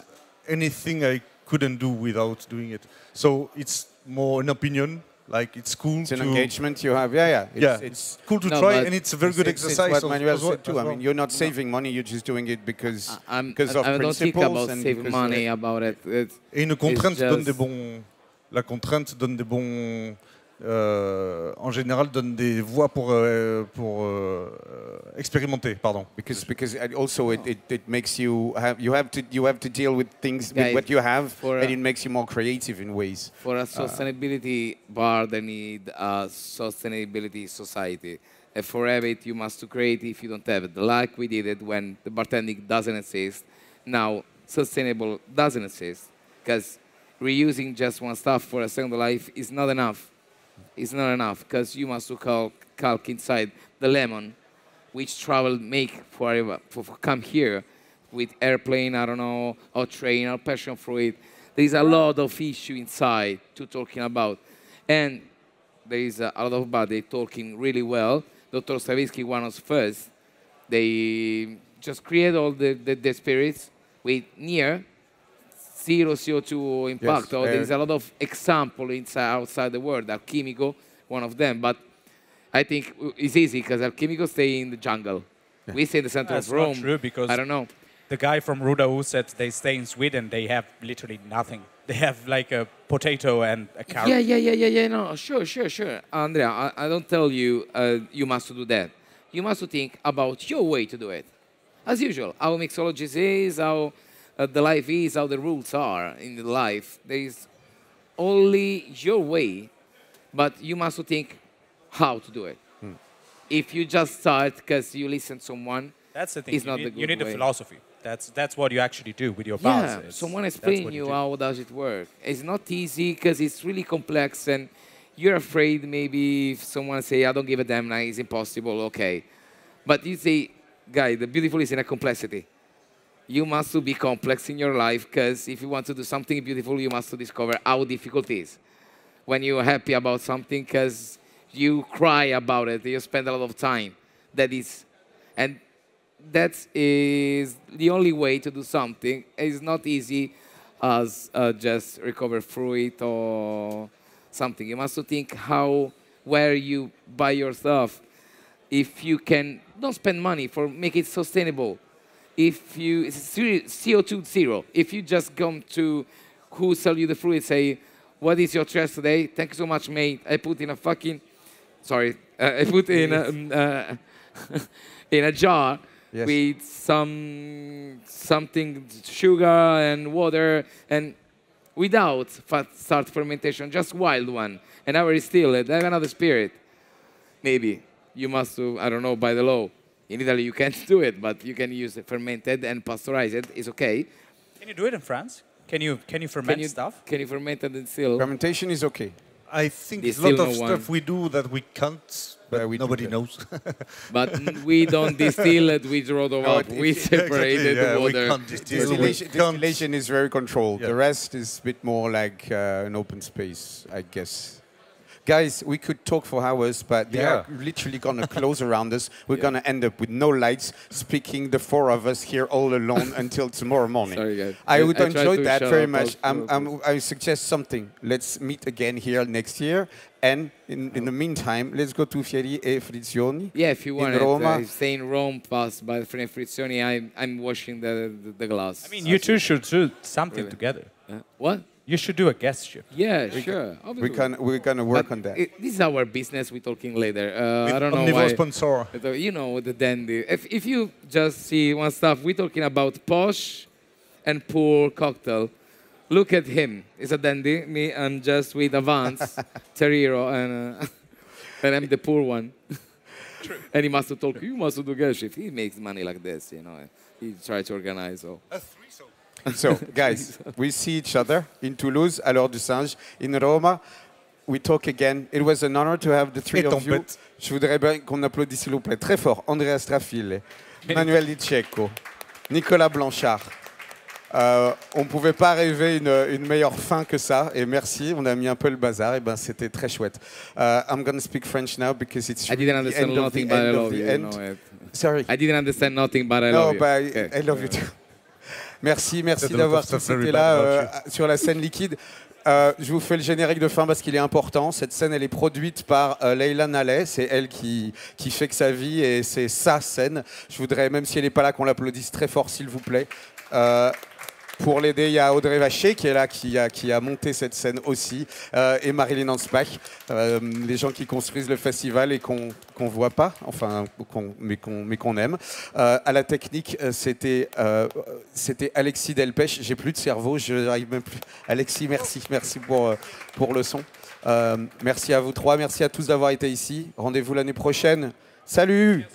anything I couldn't do without doing it. So it's more an opinion. Like it's cool. It's an engagement you have. Yeah. It's cool to try, and it's a very good exercise. It's what Manuel as well, said too. I mean, you're not saving money. You're just doing it because of I don't think principles about and saving because money about it. Et une contrainte just- donne des bons. La contrainte donne des bons. En général, donne des voies pour expérimenter, pardon. Because also it makes you have to deal with things with what you have, and it makes you more creative in ways. For a sustainability bar, they need a sustainability society. And for have it, you must create if you don't have it. Like we did it when the bartending doesn't exist. Now, sustainable doesn't exist. Because reusing just one stuff for a second life is not enough. It's not enough, because you must calc inside the lemon, which travel make forever, for come here with airplane, I don't know, or train, or passion fruit. There is a lot of issue inside to talking about. And there is a lot of body talking really well. Dr. Stravinsky, one of first, they just create all the spirits with near zero CO2 impact. Yes, So there is a lot of example outside the world. Alchemico, one of them. But I think it's easy because Alchemico stay in the jungle. Yeah. We stay in the center of Rome. That's not true, because I don't know. the guy from Rudau said they stay in Sweden, they have literally nothing. They have like a potato and a carrot. Yeah. No, sure. Andrea, I don't tell you you must do that. You must think about your way to do it. As usual, how mixologist is, how the life is, how the rules are in the life. There is only your way, but you must think how to do it. If you just start because you listen to someone, That's the thing. it's not the good You need way. a philosophy. That's what you actually do with your bars. Yeah, someone explain you how does it work. It's not easy because it's really complex, and you're afraid maybe if someone say, I don't give a damn, it's impossible, okay. But you say, guy, the beautiful is in a complexity. You must be complex in your life, because if you want to do something beautiful, you must discover how difficult it is. When you're happy about something, because you cry about it, you spend a lot of time. That is the only way to do something. It's not easy as just recover fruit or something. You must think where you buy your stuff. If you can, don't spend money for make it sustainable. If you, it's CO2 zero. If you just come to who sell you the fruit and say, what is your trash today? Thank you so much, mate. I put in a fucking, sorry, I put in a, in a jar. Yes. With something, sugar and water, and without start fermentation, just wild one. And now we still it. I have another spirit. Maybe you must, I don't know, by the law. In Italy you can't do it, but you can use it fermented and pasteurize it. It's okay. Can you do it in France? Can you ferment stuff? Can you ferment it and still? Fermentation is okay. I think there's a lot of stuff we do that we can't, but nobody knows. But we don't distill it, we draw them up, we separated the water. We can't distill. Distillation is very controlled. Yeah. The rest is a bit more like an open space, I guess. Guys, we could talk for hours, but they are literally going to close around us. We're going to end up with no lights, speaking the four of us here all alone until tomorrow morning. Sorry, guys. I would enjoy that very much. I suggest something. Let's meet again here next year. And in the meantime, let's go to Fieri e Frizioni. Yeah, if you want in Roma. Stay in Rome, pass by Freni and Frizioni. I'm washing the glass. I mean, you two should do something together. What? You should do a guest ship. Yeah, sure. We're gonna work on that. This is our business. We're talking later. I don't know Omnivore why. sponsor. You know, the dandy. If you just see one stuff, we're talking about posh and poor cocktail. Look at him. He's a dandy. Me, I'm just with Avance, Terriero, and I'm the poor one. True. And he must talk. You must do guest shift. He makes money like this, you know. He tries to organize all. So, guys, we see each other in Toulouse, à l'heure du singe, in Roma. We talk again. It was an honor to have the three of you. Je voudrais bien qu'on applaudisse, s'il vous plaît, très fort. Andrea Strafile, Manuel Di Cecco, Nicolas Blanchard. On ne pouvait pas rêver une meilleure fin que ça. Et merci, on a mis un peu le bazar. Et ben, c'était très chouette. I'm going to speak French now because it's I didn't understand nothing, but I love you. Sorry. I didn't understand nothing, but I love you. No, but I love you too. Merci d'avoir tous été là sur la scène liquide. Je vous fais le générique de fin parce qu'il est important. Cette scène, elle est produite par Leila Nallet. C'est elle qui fait que sa vie et c'est sa scène. Je voudrais, même si elle n'est pas là, qu'on l'applaudisse très fort, s'il vous plaît. Pour l'aider, il y a Audrey Vacher qui est là, qui a monté cette scène aussi, et Marilyn Ansbach, les gens qui construisent le festival et qu'on voit pas, enfin, mais qu'on aime. À la technique, c'était Alexis Delpech. J'ai plus de cerveau, je n'arrive même plus. Alexis, merci pour le son. Merci à vous trois, merci à tous d'avoir été ici. Rendez-vous l'année prochaine. Salut!